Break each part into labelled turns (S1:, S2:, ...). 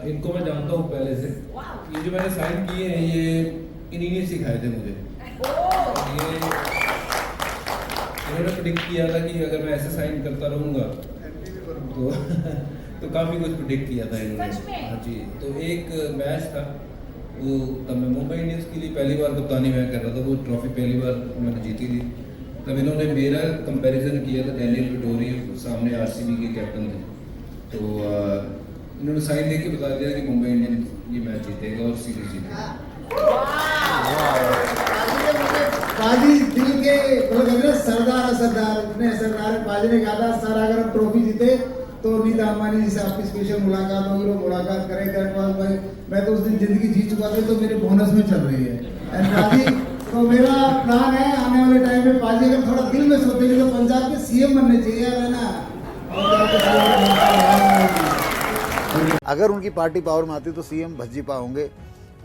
S1: इनको मैं जानता हूँ पहले से। ये जो मैंने साइन किए हैं ये इन्हीं ने सिखाए थे मुझे। ये इन्होंने प्रेडिक्ट किया था कि अगर मैं ऐसे साइन करता रहूँगा तो काफ़ी कुछ प्रेडिक्ट किया था इन्होंने। हाँ जी। तो एक मैच था वो, तब मैं मुंबई इंडियंस के लिए पहली बार कप्तानी मैं कर रहा था, वो ट्रॉफी पहली बार मैंने जीती थी। तब इन्होंने मेरा कंपैरिजन किया था डैनियल विटोरी, सामने आरसीबी के कैप्टन थे। तो इन्होंने साइन दे के बता दिया कि मुंबई इंडियंस ये मैच जीतेगा और सीरीज जीतेगा।
S2: पाजी दिल के मतलब सरदार सरदार इतने सरदार पाजी ने कहा था सर अगर हम ट्रॉफी जीते तो नीता अंबानी जी से आपकी स्पेशल मुलाकात होगी, लोग मुलाकात करें। दैट वाज भाई मैं तो उस दिन जिंदगी जी चुका था, तो मेरे बोनस में चल रही है। एंड पाजी तो मेरा प्लान है आने वाले टाइम में पाजी अगर थोड़ा दिल में सोचेंगे तो पंजाब के सीएम बनने चाहिए है ना।
S3: अगर उनकी पार्टी पावर में आती तो सीएम भज्जीपा होंगे,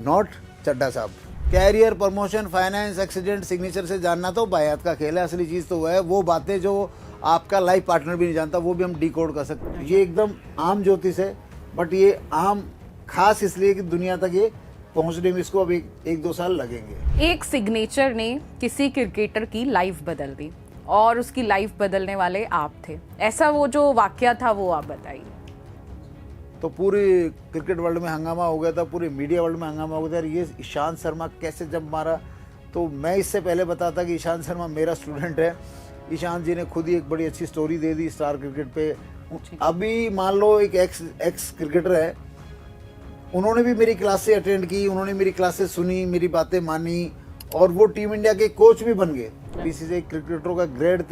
S3: नॉट चड्डा साहब। Career, promotion, finance, accident, signature से जानना तो बायात का खेल है। असली चीज़ तो वह है, वो बातें जो आपका लाइफ पार्टनर भी नहीं जानता वो भी हम डिकोड कर सकते हैं। ये एकदम आम ज्योतिष है, बट ये आम खास इसलिए कि दुनिया तक ये पहुंचने में इसको अब एक दो साल लगेंगे।
S4: एक सिग्नेचर ने किसी क्रिकेटर की लाइफ बदल दी और उसकी लाइफ बदलने वाले आप थे। ऐसा वो जो वाकया था वो आप बताइए।
S3: तो पूरे क्रिकेट वर्ल्ड में हंगामा हो गया था, पूरे मीडिया वर्ल्ड में हंगामा हो गया था। ये ईशांत शर्मा कैसे जंप मारा, तो मैं इससे पहले बताता कि ईशांत शर्मा मेरा स्टूडेंट है। ईशांत जी ने खुद ही एक बड़ी अच्छी story they the star cricket पे। अभी मान लो एक एक्स क्रिकेटर है, उन्होंने भी मेरी क्लासें अटेंड की, उन्होंने मेरी क्लासें सुनी, मेरी बातें मानी और वो टीम इंडिया के कोच भी बन गए। बीसीसीआई क्रिकेटरों का ग्रेड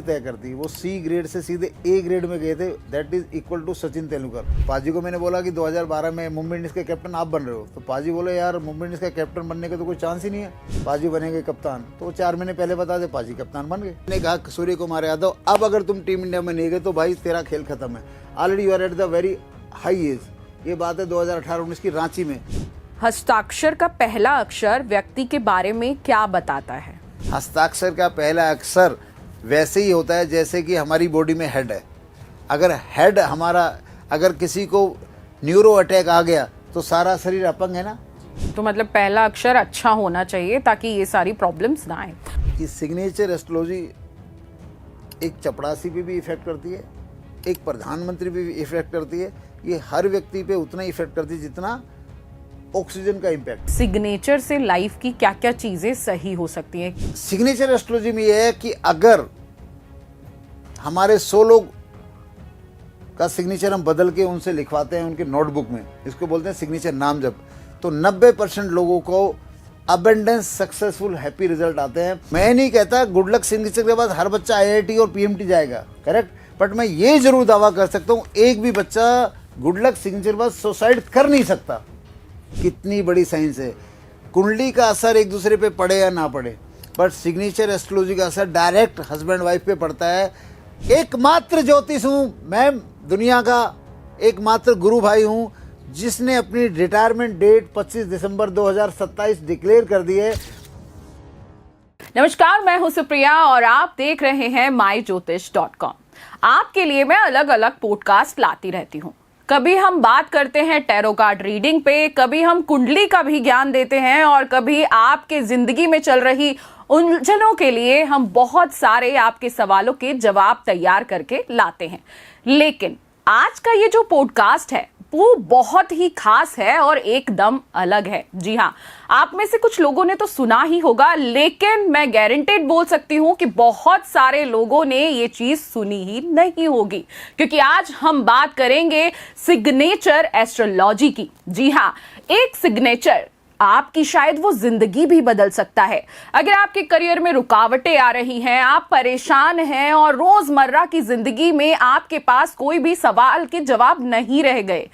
S3: तय करती है, वो सी ग्रेड से सीधे ए ग्रेड में गए थे, that is equal to Sachin Tendulkar. पाजी को मैंने बोला कि 2012 में मुंबई इंडियंस के कैप्टन आप बन रहे हो, तो पाजी बोले यार मुंबई इंडियंस का कैप्टन बनने का तो कोई चांस ही नहीं है, पाजी बनेंगे कप्तान। तो 4 महीने पहले बता दे, पाजी कप्तान बन गए। मैंने कहा सूर्य कुमार यादव अब अगर तुम टीम इंडिया में नहीं गए तो भाई तेरा खेल खत्म है, already you are at the very high age. ये बात है 2018-19 की रांची में।
S4: हस्ताक्षर का पहला अक्षर व्यक्ति के बारे में क्या बताता है?
S3: हस्ताक्षर का पहला अक्षर वैसे ही होता है जैसे कि हमारी बॉडी में हेड है। अगर हेड हमारा, अगर किसी को न्यूरो अटैक आ गया तो सारा शरीर अपंग है ना।
S4: तो मतलब पहला अक्षर अच्छा होना चाहिए ताकि ये सारी प्रॉब्लम्स ना आए।
S3: कि सिग्नेचर एस्ट्रोलॉजी एक चपड़ासी पे भी इफेक्ट करती है, एक प्रधानमंत्री पे भी इफेक्ट करती है। ये हर व्यक्ति पे उतना इफेक्ट करती है जितना ऑक्सीजन का इम्पैक्ट।
S4: सिग्नेचर से लाइफ की क्या क्या चीजें सही हो सकती हैं?
S3: सिग्नेचर एस्ट्रोलॉजी में यह है कि अगर हमारे 100 लोग का सिग्नेचर हम बदल के उनसे लिखवाते हैं उनके नोटबुक में, इसको बोलते हैं सिग्नेचर नाम जब, तो 90% लोगों को अबेंडेंस, सक्सेसफुल, हैप्पी रिजल्ट आते हैं। मैं नहीं कहता गुड लक सिग्नेचर के बाद हर बच्चा IIT और PMT जाएगा, करेक्ट, बट मैं ये जरूर दावा कर सकता हूँ एक भी बच्चा गुड लक सिग्नेचर के बाद सुसाइड कर नहीं सकता। कितनी बड़ी साइंस है। कुंडली का असर एक दूसरे पे पड़े या ना पड़े, बट सिग्नेचर एस्ट्रोलॉजी का असर डायरेक्ट हस्बैंड वाइफ पे पड़ता है। एकमात्र ज्योतिष हूँ मैं, दुनिया का एकमात्र गुरु भाई हूँ जिसने अपनी रिटायरमेंट डेट 25 दिसंबर 2027 डिक्लेयर कर दी है।
S4: नमस्कार, मैं हूं सुप्रिया और आप देख रहे हैं myjyotish.com। आपके लिए मैं अलग अलग पॉडकास्ट लाती रहती हूं। कभी हम बात करते हैं टैरो कार्ड रीडिंग पे, कभी हम कुंडली का भी ज्ञान देते हैं और कभी आपके जिंदगी में चल रही उलझनों के लिए हम बहुत सारे आपके सवालों के जवाब तैयार करके लाते हैं। लेकिन आज का ये जो पॉडकास्ट है वो बहुत ही खास है और एकदम अलग है। जी हाँ, आप में से कुछ लोगों ने तो सुना ही होगा, लेकिन मैं गारंटेड बोल सकती हूँ कि बहुत सारे लोगों ने ये चीज सुनी ही नहीं होगी, क्योंकि आज हम बात करेंगे सिग्नेचर एस्ट्रोलॉजी की। जी हाँ, एक सिग्नेचर आपकी शायद वो जिंदगी भी बदल सकता है। अगर आपके करियर में रुकावटें आ रही हैं, आप परेशान हैं और रोजमर्रा की जिंदगी में आपके पास कोई भी सवाल के जवाब नहीं रह गए,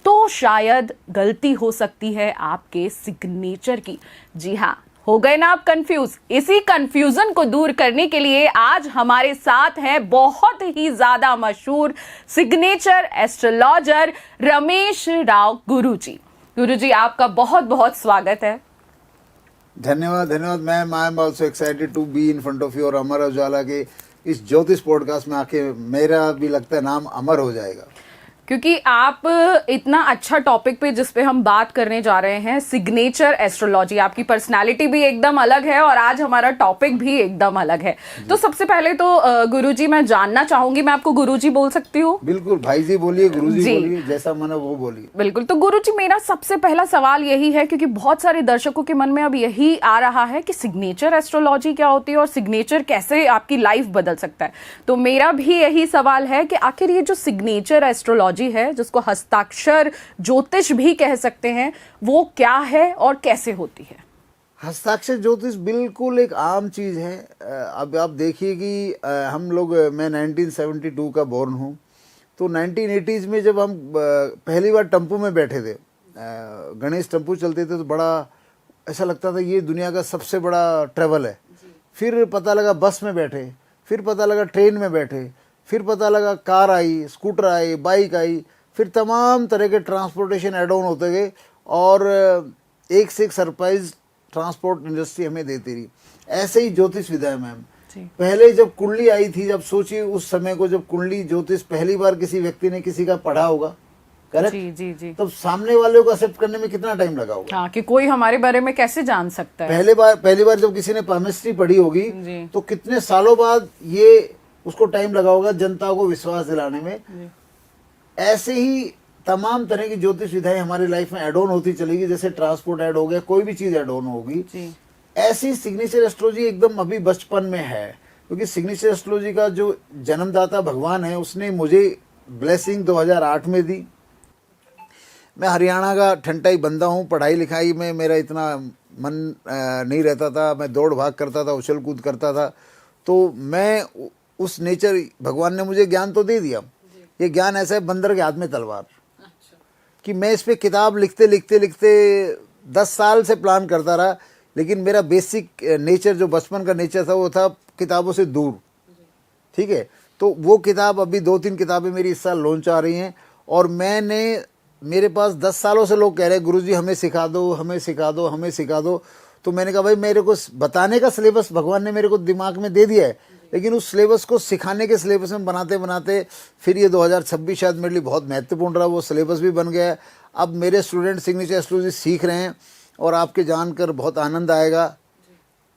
S4: तो शायद गलती हो सकती है आपके सिग्नेचर की। जी हाँ, हो गए ना आप कंफ्यूज? इसी कंफ्यूजन को दूर करने के लिए आज हमारे साथ हैं बहुत ही ज्यादा मशहूर सिग्नेचर एस्ट्रोलॉजर रमेश राव गुरुजी। गुरुजी, आपका बहुत बहुत स्वागत है।
S3: धन्यवाद ma'am. I am also excited to be in front of you और अमर उजाला के इस ज्योतिष पॉडकास्ट में आके मेरा भी लगता है नाम अमर हो जाएगा।
S4: क्योंकि आप इतना अच्छा टॉपिक पे जिस पे हम बात करने जा रहे हैं, सिग्नेचर एस्ट्रोलॉजी, आपकी पर्सनालिटी भी एकदम अलग है और आज हमारा टॉपिक भी एकदम अलग है। तो सबसे पहले तो गुरुजी मैं जानना चाहूंगी, मैं आपको गुरुजी बोल सकती हूँ?
S3: बिल्कुल भाई जी बोलिए, गुरुजी बोलिए, जैसा मन वो बोलिए।
S4: बिल्कुल। तो गुरुजी मेरा सबसे पहला सवाल यही है, क्योंकि बहुत सारे दर्शकों के मन में अब यही आ रहा है कि सिग्नेचर एस्ट्रोलॉजी क्या होती है और सिग्नेचर कैसे आपकी लाइफ बदल सकता है। तो मेरा भी यही सवाल है कि आखिर ये जो सिग्नेचर एस्ट्रोलॉजी है, जिसको हस्ताक्षर ज्योतिष भी कह सकते हैं, वो क्या है और कैसे होती है?
S3: हस्ताक्षर ज्योतिष बिल्कुल एक आम चीज है। अब आप देखिए कि हम लोग, मैं 1972 का बोर्न हूँ, तो 1980s में जब हम पहली बार टेम्पो में बैठे थे, गणेश टेम्पो चलते थे, तो बड़ा ऐसा लगता था ये दुनिया का सबसे बड़ा ट्रैवल है। फिर पता लगा बस में बैठे, फिर पता लगा ट्रेन में बैठे, फिर पता लगा कार आई, स्कूटर आई, बाइक आई, फिर तमाम तरह के ट्रांसपोर्टेशन एड ऑन होते गए और एक से एक सरप्राइज ट्रांसपोर्ट इंडस्ट्री हमें देती रही। ऐसे ही ज्योतिष विद्या है मैम। पहले जब कुंडली आई थी, जब सोचिए उस समय को, जब कुंडली ज्योतिष पहली बार किसी व्यक्ति ने किसी का पढ़ा होगा, करेक्ट?
S4: जी जी जी।
S3: तब सामने वाले को एक्सेप्ट करने में कितना टाइम लगा होगा?
S4: हाँ, कि कोई हमारे बारे में कैसे जान सकता है।
S3: पहली बार जब किसी ने पामिस्ट्री पढ़ी होगी, तो कितने सालों बाद ये उसको टाइम लगा होगा जनता को विश्वास दिलाने में। ऐसे ही तमाम तरह की ज्योतिष विधाएं हमारी लाइफ में एड ऑन होती चलेगी, जैसे ट्रांसपोर्ट ऐड हो गया, कोई भी चीज ऐड ऑन होगी। ऐसी सिग्नेचर एस्ट्रोलॉजी एकदम अभी बचपन में है, क्योंकि सिग्नेचर एस्ट्रोलॉजी का जो जन्मदाता भगवान है, उसने मुझे ब्लेसिंग 2008 में दी। मैं हरियाणा का ठंटाई बंदा हूँ, पढ़ाई लिखाई में मेरा इतना मन नहीं रहता था, मैं दौड़ भाग करता था, उछल कूद करता था। तो मैं उस नेचर, भगवान ने मुझे ज्ञान तो दे दिया, ये ज्ञान ऐसा है बंदर के हाथ में तलवार, कि मैं इस पे किताब लिखते लिखते लिखते 10 साल से प्लान करता रहा, लेकिन मेरा बेसिक नेचर जो बचपन का नेचर था वो था किताबों से दूर। ठीक है, तो वो किताब, अभी 2-3 किताबें मेरी इस साल लॉन्च आ रही हैं, और मेरे पास 10 सालों से लोग कह रहे हैं गुरुजी हमें सिखा दो, हमें सिखा दो, हमें सिखा दो। तो मैंने कहा भाई, मेरे को बताने का सिलेबस भगवान ने मेरे को दिमाग में दे दिया है, लेकिन उस सिलेबस को सिखाने के सिलेबस में बनाते बनाते फिर ये 2026 शायद मेरे लिए बहुत महत्वपूर्ण रहा, वो सिलेबस भी बन गया है। अब मेरे स्टूडेंट सिग्नेचर एस्ट्रोलॉजी सीख रहे हैं और आपके जानकर बहुत आनंद आएगा।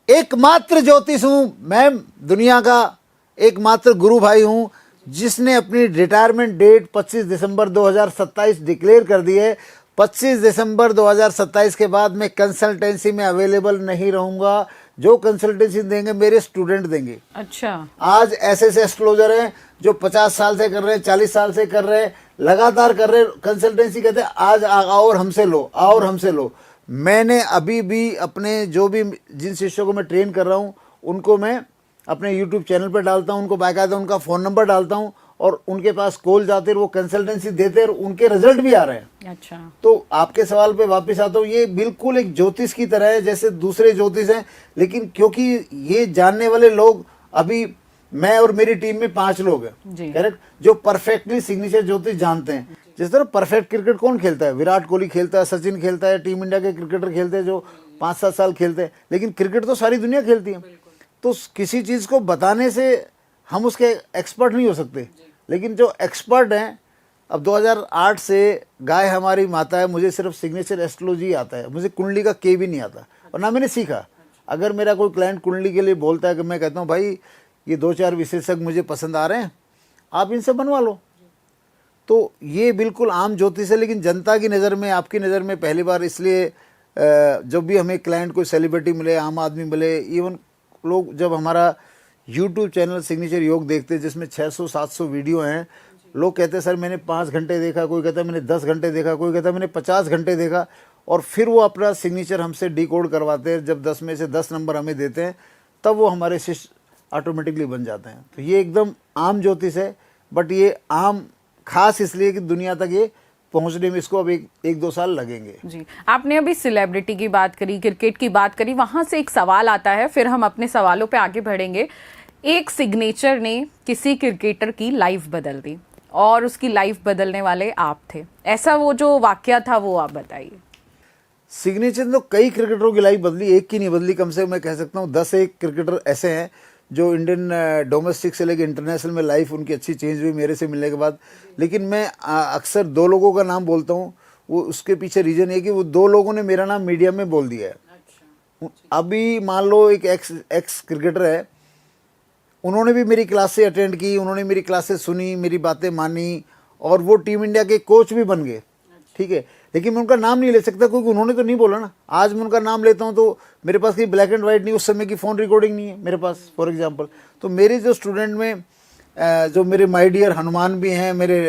S3: एकमात्र ज्योतिष हूँ मैम, दुनिया का एकमात्र गुरु भाई हूँ जिसने अपनी रिटायरमेंट डेट 25 दिसंबर 2027 डिक्लेयर कर दी है। 25 दिसंबर 2027 के बाद मैं कंसल्टेंसी में अवेलेबल नहीं रहूंगा। जो कंसल्टेंसी देंगे मेरे स्टूडेंट देंगे।
S4: अच्छा, आज
S3: ऐसे एस्ट्रोलॉजर हैं जो 50 साल से कर रहे हैं, 40 साल से कर रहे हैं, लगातार कर रहे हैं कंसल्टेंसी, कहते हैं आज आओ और हमसे लो, आओ और हमसे लो। मैंने अभी भी अपने जो भी जिन शिष्यों को मैं ट्रेन कर रहा हूँ उनको मैं अपने YouTube चैनल पर डालता हूँ, उनको बाकायदा उनका फ़ोन नंबर डालता हूँ और उनके पास कॉल जाते हैं, वो कंसल्टेंसी देते हैं और उनके रिजल्ट भी आ रहे हैं।
S4: अच्छा,
S3: तो आपके सवाल पे वापस आता हूँ, ये बिल्कुल एक ज्योतिष की तरह है जैसे दूसरे ज्योतिष हैं, लेकिन क्योंकि ये जानने वाले लोग अभी मैं और मेरी टीम में 5 लोग हैं, करेक्ट, जो परफेक्टली सिग्नेचर ज्योतिष जानते हैं। जिस तरह परफेक्ट क्रिकेट कौन खेलता है? विराट कोहली खेलता है, सचिन खेलता है, टीम इंडिया के क्रिकेटर खेलते हैं जो 5-7 साल खेलते हैं, लेकिन क्रिकेट तो सारी दुनिया खेलती है। तो किसी चीज़ को बताने से हम उसके एक्सपर्ट नहीं हो सकते, लेकिन जो एक्सपर्ट हैं, अब 2008 से गाय हमारी माता है, मुझे सिर्फ सिग्नेचर एस्ट्रोलॉजी आता है, मुझे कुंडली का के भी नहीं आता और ना मैंने सीखा। अगर मेरा कोई क्लाइंट कुंडली के लिए बोलता है कि मैं कहता हूँ भाई ये 2-4 विशेषज्ञ मुझे पसंद आ रहे हैं, आप इनसे बनवा लो। तो ये बिल्कुल आम ज्योतिष है, लेकिन जनता की नज़र में, आपकी नज़र में पहली बार इसलिए जब भी हमें क्लाइंट कोई सेलिब्रिटी मिले, आम आदमी मिले, इवन लोग जब हमारा YouTube चैनल सिग्नेचर योग देखते हैं जिसमें 600-700 वीडियो हैं, लोग कहते हैं सर मैंने 5 घंटे देखा, कोई कहता है मैंने 10 घंटे देखा, कोई कहता है मैंने 50 घंटे देखा, और फिर वो अपना सिग्नेचर हमसे डिकोड करवाते हैं। जब 10 में से 10 नंबर हमें देते हैं तब वो हमारे शिष्य ऑटोमेटिकली बन जाते हैं। तो ये एकदम आम ज्योतिष है, बट ये आम खास इसलिए कि दुनिया तक ये पहुंचने में इसको अब 1-2 साल लगेंगे।
S4: जी, आपने अभी सेलिब्रिटी की बात करी, क्रिकेट की बात करी, वहां से एक सवाल आता है, फिर हम अपने सवालों पे आगे बढ़ेंगे। एक सिग्नेचर ने किसी क्रिकेटर की लाइफ बदल दी और उसकी लाइफ बदलने वाले आप थे, ऐसा वो जो वाकया था वो आप बताइए।
S3: सिग्नेचर तो कई क्रिकेटरों की लाइफ बदली, एक की नहीं बदली, कम से कम मैं कह सकता हूँ 10 एक क्रिकेटर ऐसे हैं जो इंडियन डोमेस्टिक से लेकर इंटरनेशनल में लाइफ उनकी अच्छी चेंज हुई मेरे से मिलने के बाद। लेकिन मैं अक्सर दो लोगों का नाम बोलता हूँ, वो उसके पीछे रीज़न ये कि वो दो लोगों ने मेरा नाम मीडिया में बोल दिया है। अभी मान लो एक एक्स क्रिकेटर है, उन्होंने भी मेरी क्लासें अटेंड की, उन्होंने मेरी क्लासें सुनी, मेरी बातें मानी और वो टीम इंडिया के कोच भी बन गए, ठीक है। लेकिन मैं उनका नाम नहीं ले सकता क्योंकि उन्होंने तो नहीं बोला ना। आज मैं उनका नाम लेता हूँ तो मेरे पास कहीं ब्लैक एंड वाइट नहीं, उस समय की फ़ोन रिकॉर्डिंग नहीं है मेरे पास फॉर एग्जांपल। तो मेरे जो स्टूडेंट में जो मेरे माय डियर हनुमान भी हैं, मेरे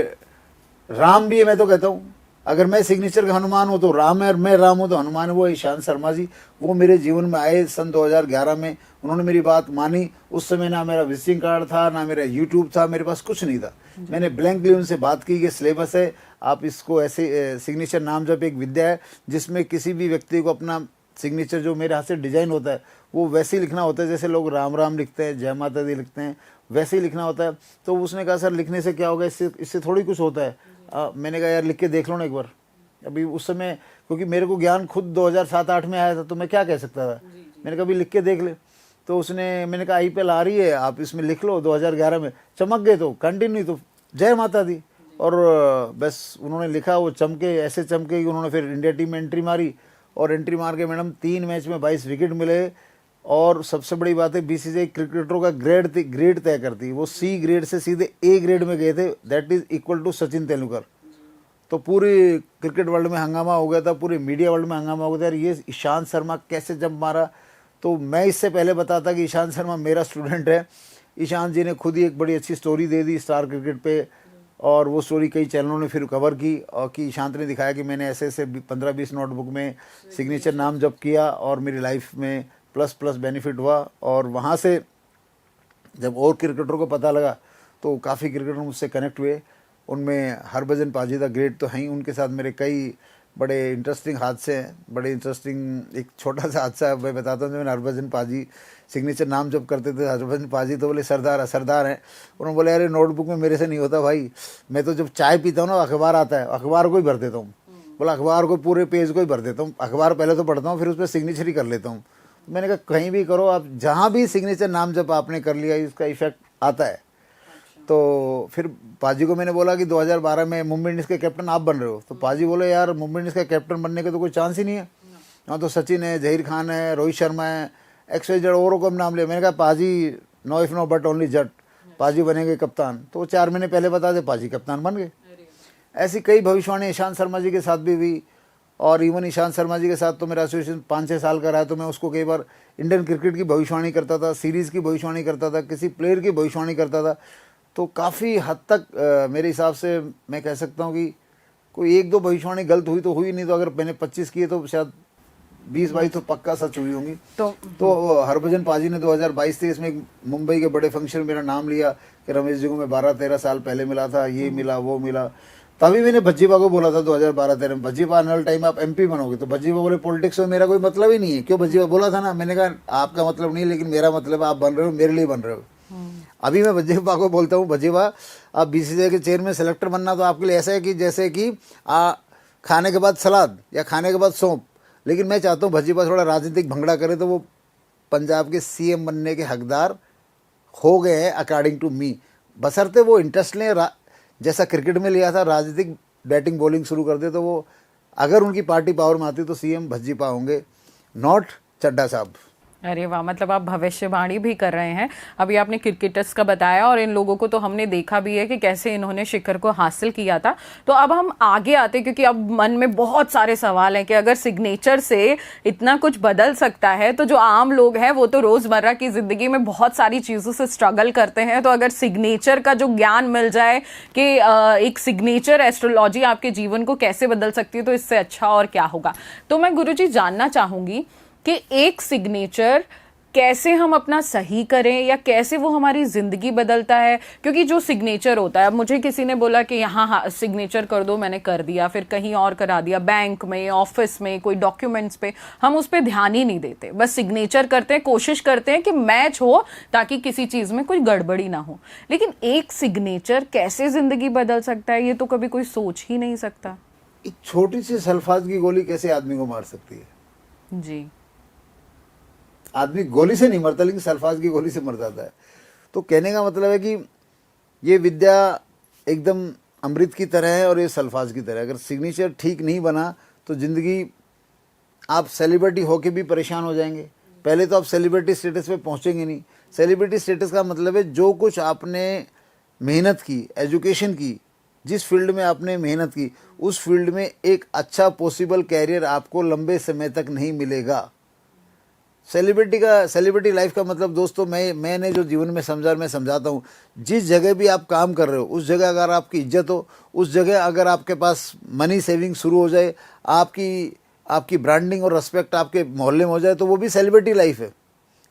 S3: राम भी है, मैं तो कहता हूँ अगर मैं सिग्नेचर का हनुमान हूँ तो राम है, और मैं राम हूँ तो हनुमान है। वो ईशांत शर्मा जी, वो मेरे जीवन में आए सन 2011 में, उन्होंने मेरी बात मानी। उस समय ना मेरा विजिटिंग कार्ड था, ना मेरा यूट्यूब था, मेरे पास कुछ नहीं था। मैंने ब्लैंकली उनसे बात की कि सिलेबस है, आप इसको ऐसे सिग्नेचर नाम जब एक विद्या है जिसमें किसी भी व्यक्ति को अपना सिग्नेचर जो मेरे हाथ से डिजाइन होता है वो वैसे ही लिखना होता है जैसे लोग राम राम लिखते हैं, जय माता दी लिखते हैं, वैसे ही लिखना होता है। तो उसने कहा सर लिखने से क्या होगा, इससे थोड़ी कुछ होता है। मैंने कहा यार लिख के देख लो ना एक बार। अभी उस समय क्योंकि मेरे को ज्ञान खुद 2007-8 में आया था तो मैं क्या कह सकता था। मैंने कहा अभी लिख के देख ले। तो उसने, मैंने कहा IPL आ रही है, आप इसमें लिख लो। 2011 में चमक गए तो कंटिन्यू, तो जय माता दी। और बस उन्होंने लिखा, वो चमके, ऐसे चमके कि उन्होंने फिर इंडिया टीम में एंट्री मारी और एंट्री मार के मैडम 3 मैच में 22 विकेट मिले। और सबसे बड़ी बात है BCCI क्रिकेटरों का ग्रेड तय करती है। वो C ग्रेड से सीधे A ग्रेड में गए थे, that is equal to Sachin Tendulkar. तो पूरी क्रिकेट वर्ल्ड में हंगामा हो गया था, पूरी मीडिया वर्ल्ड में हंगामा हो गया था, ये ईशांत शर्मा कैसे जंप मारा। तो मैं इससे पहले बताता कि ईशांत शर्मा मेरा स्टूडेंट है। ईशांत जी ने खुद ही एक बड़ी अच्छी story they the star cricket पे, और वो स्टोरी कई चैनलों ने फिर कवर की, और कि ईशांत ने दिखाया कि मैंने ऐसे ऐसे 15-20 नोटबुक में सिग्नेचर नाम जप किया और मेरी लाइफ में प्लस बेनिफिट हुआ। और वहाँ से जब और क्रिकेटरों को पता लगा तो काफ़ी क्रिकेटर मुझसे कनेक्ट हुए। उनमें हरभजन पाजीदा ग्रेट तो हैं ही, उनके साथ मेरे कई बड़े इंटरेस्टिंग हादसे हैं। बड़े इंटरेस्टिंग एक छोटा सा हादसा मैं बताता हूँ। मैंने हरभजन पाजी सिग्नेचर नाम जब करते थे, हरभजन पाजी तो बोले सरदार हैं। उन्होंने बोले अरे नोटबुक में मेरे से नहीं होता भाई, मैं तो जब चाय पीता हूँ ना अखबार आता है, अखबार को ही भर देता हूँ। बोला अखबार को पूरे पेज को ही भर देता हूँ, अखबार पहले तो पढ़ता हूँ फिर उस पर सिग्नेचर ही कर लेता हूँ। मैंने कहा कहीं भी करो आप, जहाँ भी सिग्नेचर नाम जब आपने कर लिया इसका इफेक्ट आता है। तो फिर पाजी को मैंने बोला कि 2012 में मुंबई इंडियंस के कैप्टन आप बन रहे हो। तो पाजी बोले यार मुंबई इंडियंस का कैप्टन बनने का तो कोई चांस ही नहीं है, यहाँ तो सचिन है, जहीर खान है, रोहित शर्मा है, XYZ औरों को नाम लिया। मैंने कहा पाजी no if no but only Jat, पाजी बनेंगे कप्तान। तो 4 महीने पहले बता दे पाजी कप्तान बन गए। ऐसी कई भविष्यवाणी ईशांत शर्मा जी के साथ भी हुई। और इवन ईशांत शर्मा जी के साथ तो मेरा एसोसिएशन 5-6 साल का रहा, तो मैं उसको कई बार इंडियन क्रिकेट की भविष्यवाणी करता था, सीरीज़ की भविष्यवाणी करता था, किसी प्लेयर की भविष्यवाणी करता था। तो काफ़ी हद तक मेरे हिसाब से मैं कह सकता हूँ कि कोई 1-2 भविष्यवाणी गलत हुई तो हुई, नहीं तो अगर मैंने 25 किए तो शायद 20-22 तो पक्का सच हुई होंगी। तो हरभजन पाजी ने 2022-23 में मुंबई के बड़े फंक्शन में मेरा नाम लिया कि रमेश जी को मैं 12-13 साल पहले मिला था, ये मिला वो मिला। तभी मैंने भज्जीबा को बोला था 2012-13 में, भज्जीबा अनल टाइम आप MP बनोगे। तो भज्जीबा बोले पॉलिटिक्स में मेरा कोई मतलब ही नहीं है। क्यों भज्जीबा बोला था ना, मैंने कहा आपका मतलब नहीं, लेकिन मेरा मतलब आप बन रहे हो, मेरे लिए बन रहे हो। अभी मैं भज्जीबा को बोलता हूँ, भज्जीबा आप BCCI के चेयरमैन सेलेक्टर बनना तो आपके लिए ऐसा है कि जैसे कि खाने के बाद सलाद या खाने के बाद सौंप। लेकिन मैं चाहता हूँ भज्जीबा थोड़ा राजनीतिक भंगड़ा करे तो वो पंजाब के CM बनने के हकदार हो गए हैं अकॉर्डिंग टू मी, बशर्ते वो इंटरेस्ट लें। जैसा क्रिकेट में लिया था राजनीतिक बैटिंग बॉलिंग शुरू कर दे, तो वो अगर उनकी पार्टी पावर में आती तो CM भज्जीबा होंगे, नॉट चड्डा साहब।
S4: अरे वाह, मतलब आप भविष्यवाणी भी कर रहे हैं। अभी आपने क्रिकेटर्स का बताया और इन लोगों को तो हमने देखा भी है कि कैसे इन्होंने शिखर को हासिल किया था। तो अब हम आगे आते, क्योंकि अब मन में बहुत सारे सवाल हैं कि अगर सिग्नेचर से इतना कुछ बदल सकता है तो जो आम लोग हैं वो तो रोजमर्रा की जिंदगी में बहुत सारी चीजों से स्ट्रगल करते हैं। तो अगर सिग्नेचर का जो ज्ञान मिल जाए कि एक सिग्नेचर एस्ट्रोलॉजी आपके जीवन को कैसे बदल सकती है, तो इससे अच्छा और क्या होगा। तो मैं गुरुजी जानना चाहूंगी कि एक सिग्नेचर कैसे हम अपना सही करें या कैसे वो हमारी जिंदगी बदलता है। क्योंकि जो सिग्नेचर होता है, मुझे किसी ने बोला कि यहाँ सिग्नेचर कर दो, मैंने कर दिया, फिर कहीं और करा दिया, बैंक में, ऑफिस में, कोई डॉक्यूमेंट्स पे, हम उस पर ध्यान ही नहीं देते, बस सिग्नेचर करते हैं, कोशिश करते हैं कि मैच हो ताकि किसी चीज में कोई गड़बड़ी ना हो। लेकिन एक सिग्नेचर कैसे जिंदगी बदल सकता है, ये तो कभी कोई सोच ही नहीं सकता।
S3: एक छोटी सी सल्फाज की गोली कैसे आदमी को मार सकती है।
S4: जी,
S3: आदमी गोली से नहीं मरता लेकिन सल्फाज की गोली से मर जाता है। तो कहने का मतलब है कि ये विद्या एकदम अमृत की तरह है और ये सल्फाज की तरह है। अगर सिग्नेचर ठीक नहीं बना तो ज़िंदगी आप सेलिब्रिटी होके भी परेशान हो जाएंगे। पहले तो आप सेलिब्रिटी स्टेटस पे पहुंचेंगे नहीं। सेलिब्रिटी स्टेटस का मतलब है जो कुछ आपने मेहनत की, एजुकेशन की, जिस फील्ड में आपने मेहनत की उस फील्ड में एक अच्छा पॉसिबल कैरियर आपको लंबे समय तक नहीं मिलेगा। सेलिब्रिटी लाइफ का मतलब दोस्तों मैंने जो जीवन में समझा, मैं समझाता हूँ, जिस जगह भी आप काम कर रहे हो उस जगह अगर आपकी इज्जत हो, उस जगह अगर आपके पास मनी सेविंग शुरू हो जाए, आपकी ब्रांडिंग और रेस्पेक्ट आपके मोहल्ले में हो जाए, तो वो भी सेलिब्रिटी लाइफ है।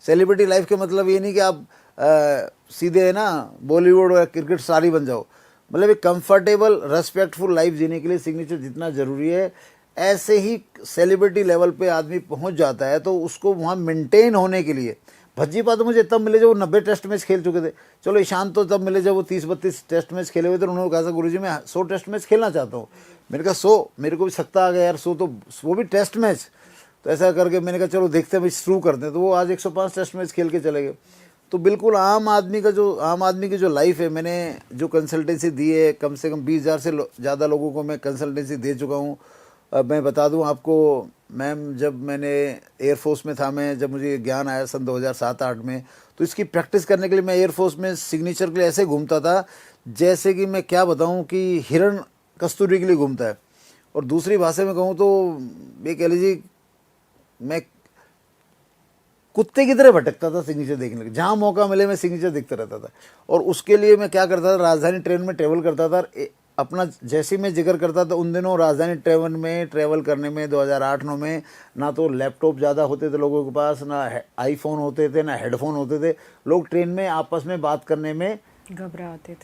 S3: सेलिब्रिटी लाइफ के मतलब ये नहीं कि आप सीधे है ना बॉलीवुड और क्रिकेट स्टार ही बन जाओ। मतलब एक कंफर्टेबल रेस्पेक्टफुल लाइफ जीने के लिए सिग्नेचर जितना ज़रूरी है, ऐसे ही सेलिब्रिटी लेवल पे आदमी पहुंच जाता है। तो उसको वहाँ मेंटेन होने के लिए भज्जी पा तो मुझे तब मिले जब वो 90 टेस्ट मैच खेल चुके थे। चलो ईशान तो तब मिले जब वो 30-32 टेस्ट मैच खेले हुए थे। उन्होंने कहा था गुरुजी मैं 100 टेस्ट मैच खेलना चाहता हूँ। मैंने कहा 100, मेरे को भी सकता आ गया यार 100, तो वो भी टेस्ट मैच। तो ऐसा करके मैंने कहा चलो देखते हैं, शुरू करते हैं। तो वो आज 105 टेस्ट मैच खेल के चले गए। तो बिल्कुल आम आदमी की जो लाइफ है, मैंने जो कंसल्टेंसी दी है, कम से कम 20,000 से ज़्यादा लोगों को मैं कंसल्टेंसी दे चुका हूँ। मैं बता दूं आपको मैम, जब मैंने एयरफोर्स में था, मैं जब मुझे ज्ञान आया सन 2007-8 में, तो इसकी प्रैक्टिस करने के लिए मैं एयरफोर्स में सिग्नेचर के लिए ऐसे घूमता था जैसे कि मैं क्या बताऊं कि हिरण कस्तूरी के लिए घूमता है। और दूसरी भाषा में कहूँ तो ये कह लीजिए मैं कुत्ते की तरह भटकता था सिग्नेचर देखने के लिए। जहाँ मौका मिले मैं सिग्नेचर देखता रहता था। और उसके लिए मैं क्या करता था, राजधानी ट्रेन में ट्रेवल करता था। अपना जैसे मैं जिक्र करता था उन दिनों राजधानी ट्रेन में ट्रेवल करने में 2008-9 में ना तो लैपटॉप ज़्यादा होते थे लोगों के पास, ना आईफोन होते थे, ना हेडफोन होते थे। लोग ट्रेन में आपस में बात करने में घबराते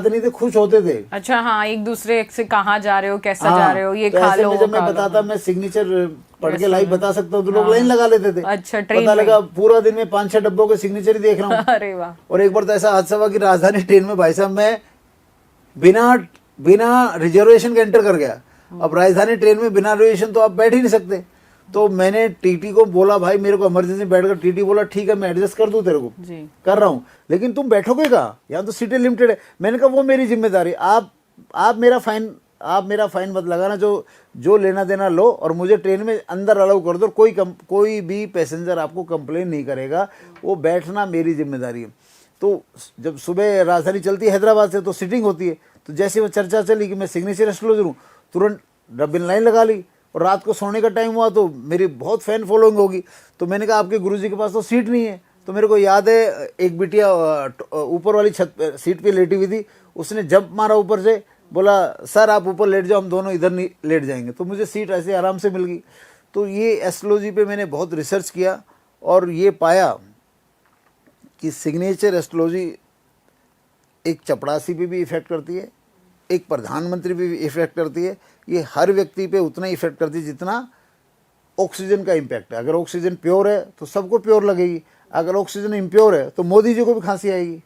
S3: नहीं थे, खुश होते थे।
S4: अच्छा हाँ, एक दूसरे से कहाँ जा रहे हो, कैसा जा रहे हो, ये
S3: तो
S4: खा लो,
S3: जब मैं बताता मैं सिग्नेचर पढ़ के लाइव बता सकता हूँ तो लोग लाइन लगा लेते थे।
S4: अच्छा, ट्रेन
S3: पता लगा पूरा दिन में 5-6 डब्बों के सिग्नेचर ही देख रहा हूँ।
S4: अरे वाह।
S3: और एक बार तो ऐसा हादसा हुआ कि राजधानी ट्रेन में भाई साहब मैं बिना रिजर्वेशन के एंटर कर गया। अब राजधानी ट्रेन में बिना रिजर्वेशन तो आप बैठ ही नहीं सकते। तो मैंने टीटी को बोला भाई मेरे को इमरजेंसी बैठकर, टीटी बोला ठीक है मैं एडजस्ट कर दूं तेरे को, कर रहा हूं, लेकिन तुम बैठोगे कहाँ, यहाँ तो सीटें लिमिटेड है। मैंने कहा वो मेरी जिम्मेदारी, आप मेरा फाइन मत लगाना, जो लेना देना लो और मुझे ट्रेन में अंदर अलाउ कर दो। कोई भी पैसेंजर आपको कंप्लेन नहीं करेगा, वो बैठना मेरी जिम्मेदारी है। तो जब सुबह राजधानी चलती है हैदराबाद से तो सिटिंग होती है, तो जैसे वो चर्चा चली कि मैं सिग्नेचर एस्ट्रोलॉजर हूँ, तुरंत डब्बिन लाइन लगा ली। और रात को सोने का टाइम हुआ तो मेरी बहुत फैन फॉलोइंग होगी। तो मैंने कहा आपके गुरुजी के पास तो सीट नहीं है। तो मेरे को याद है एक बिटिया ऊपर वाली सीट पे लेटी हुई थी, उसने जंप मारा ऊपर से, बोला सर आप ऊपर लेट जाओ, हम दोनों इधर नहीं लेट जाएंगे। तो मुझे सीट ऐसे आराम से मिल गई। तो ये एस्ट्रोलॉजी पे मैंने बहुत रिसर्च किया और ये पाया कि सिग्नेचर एस्ट्रोलॉजी एक चपड़ासी पे भी इफेक्ट करती है, एक प्रधानमंत्री पे भी इफेक्ट करती है। ये हर व्यक्ति पे उतना इफेक्ट करती है जितना ऑक्सीजन का इम्पैक्ट है। अगर ऑक्सीजन प्योर है तो सबको प्योर लगेगी, अगर ऑक्सीजन इम्प्योर है तो मोदी जी को भी खांसी आएगी।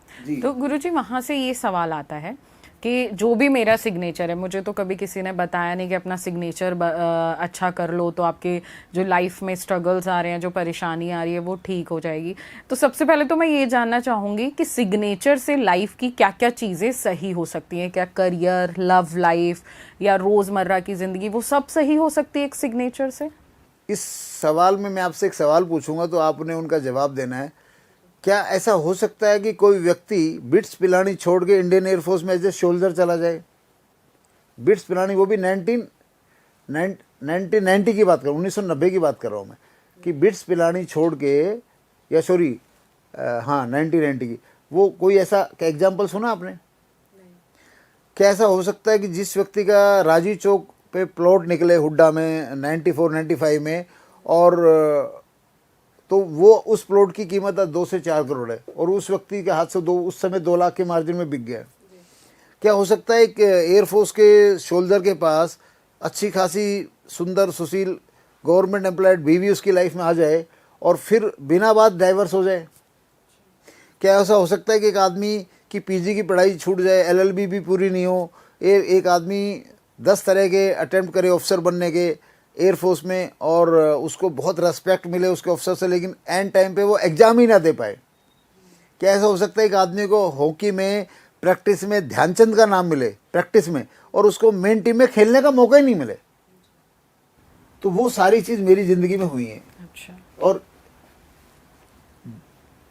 S4: जी। तो गुरुजी वहाँ से ये सवाल आता है कि जो भी मेरा सिग्नेचर है, मुझे तो कभी किसी ने बताया नहीं कि अपना सिग्नेचर अच्छा कर लो तो आपके जो लाइफ में स्ट्रगल्स आ रहे हैं, जो परेशानी आ रही है वो ठीक हो जाएगी। तो सबसे पहले तो मैं ये जानना चाहूँगी कि सिग्नेचर से लाइफ की क्या क्या चीज़ें सही हो सकती हैं? क्या करियर, लव लाइफ या रोज़मर्रा की ज़िंदगी, वो सब सही हो सकती है एक सिग्नेचर से?
S3: इस सवाल में मैं आपसे एक सवाल पूछूंगा तो आपने उनका जवाब देना है। क्या ऐसा हो सकता है कि कोई व्यक्ति बिट्स पिलानी छोड़ के इंडियन एयरफोर्स में एज ए सोल्जर चला जाए? बिट्स पिलानी, वो भी 1990 की बात कर रहा हूँ, 1990 की बात कर रहा हूँ मैं, कि बिट्स पिलानी छोड़ के, या सॉरी हाँ 1990 की, वो कोई ऐसा एग्जाम्पल सुना आपने? क्या ऐसा हो सकता है कि जिस व्यक्ति का राजी चौक पे प्लॉट निकले हुड्डा में 94-95 में, और तो वो उस प्लॉट की कीमत 2 से 4 करोड़ है और उस व्यक्ति के हाथ से उस समय 2 लाख के मार्जिन में बिक गया? क्या हो सकता है कि एयरफोर्स के सोल्जर के पास अच्छी खासी सुंदर सुशील गवर्नमेंट एम्प्लॉयड बीवी उसकी लाइफ में आ जाए और फिर बिना बात डाइवर्स हो जाए? क्या ऐसा हो सकता है कि एक आदमी की पीजी की पढ़ाई छूट जाए, एलएलबी भी पूरी नहीं हो, एक आदमी 10 तरह के अटेम्प्ट करे ऑफिसर बनने के, एयरफोर्स में और उसको बहुत रेस्पेक्ट मिले उसके ऑफिसर से, लेकिन एंड टाइम पे वो एग्ज़ाम ही ना दे पाए। क्या ऐसा हो सकता है कि आदमी को हॉकी में प्रैक्टिस में ध्यानचंद का नाम मिले प्रैक्टिस में और उसको मेन टीम में खेलने का मौका ही नहीं मिले? तो वो सारी चीज़ मेरी ज़िंदगी में हुई है।
S4: अच्छा।
S3: और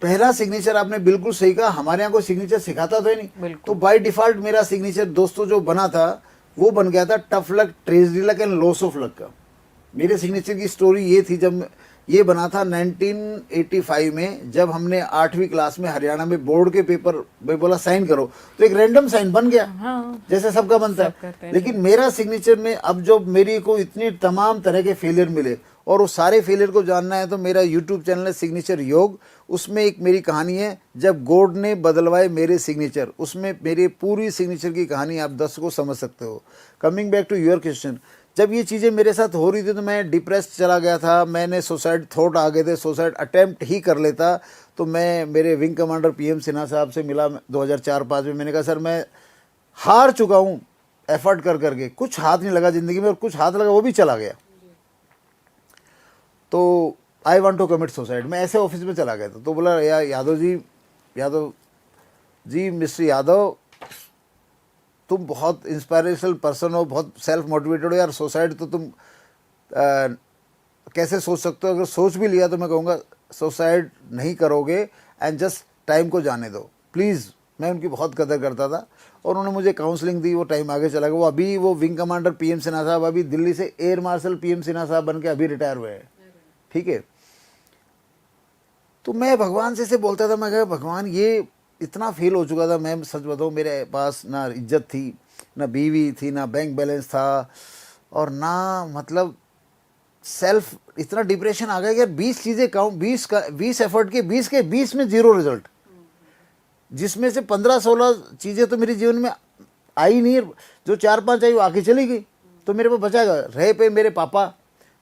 S3: पहला सिग्नेचर आपने बिल्कुल सही कहा, हमारे यहाँ कोई सिग्नेचर सिखाता तो ही नहीं,
S4: बिल्कुल।
S3: तो बाय डिफॉल्ट मेरा सिग्नेचर दोस्तों जो बना था वो बन गया था tough luck, tragedy luck and loss of luck का। मेरे सिग्नेचर की स्टोरी ये थी, जब ये बना था 1985 में, जब हमने 8वीं क्लास में हरियाणा में बोर्ड के पेपर में बोला साइन करो, तो एक रैंडम साइन बन गया।
S4: हाँ।
S3: जैसे सबका बनता
S4: सब करते
S3: है।
S4: हैं।
S3: लेकिन मेरा सिग्नेचर में अब जब मेरी को इतनी तमाम तरह के फेलियर मिले और उस सारे फेलियर को जानना है तो मेरा यूट्यूब चैनल है सिग्नेचर योग। उसमें एक मेरी कहानी है, जब गॉड ने बदलवाए मेरे सिग्नेचर, उसमें मेरी पूरी सिग्नेचर की कहानी आप 10 को समझ सकते हो। Coming back to your question, जब ये चीज़ें मेरे साथ हो रही थी तो मैं डिप्रेस चला गया था, मैंने सुसाइड थॉट आ गए थे, सुसाइड अटेम्प्ट ही कर लेता। तो मैं मेरे विंग कमांडर PM सिन्हा साहब से मिला 2004-05 में। मैंने कहा सर मैं हार चुका हूँ एफर्ट कर करके, कुछ हाथ नहीं लगा ज़िंदगी में, और कुछ हाथ लगा वो भी चला गया, तो I want to commit suicide. मैं ऐसे ऑफिस में चला गया था, तो बोला यादव जी मिस्टर यादव, तुम बहुत इंस्पायरेशनल पर्सन हो, बहुत सेल्फ मोटिवेटेड हो यार, सुसाइड तो तुम कैसे सोच सकते हो? अगर सोच भी लिया तो मैं कहूँगा सुसाइड नहीं करोगे, एंड जस्ट टाइम को जाने दो प्लीज़। मैं उनकी बहुत कदर करता था और उन्होंने मुझे काउंसलिंग दी, वो टाइम आगे चला गया। वो अभी वो विंग कमांडर PM सिन्हा साहब अभी दिल्ली से एयर मार्शल PM सिन्हा साहब बन के अभी रिटायर हुए हैं, ठीक है। तो मैं भगवान से बोलता था, मैं कहा भगवान ये इतना फेल हो चुका था। मैं सच बताऊँ, मेरे पास ना इज्जत थी, ना बीवी थी, ना बैंक बैलेंस था, और ना मतलब सेल्फ, इतना डिप्रेशन आ गया कि यार 20 चीज़ें काउंट, 20 एफर्ट के 20 में 0 रिजल्ट, जिसमें से 15-16 चीज़ें तो मेरे जीवन में आई नहीं, जो 4-5 आई वो आके चली गई, तो मेरे पास बचाएगा रहे पे मेरे पापा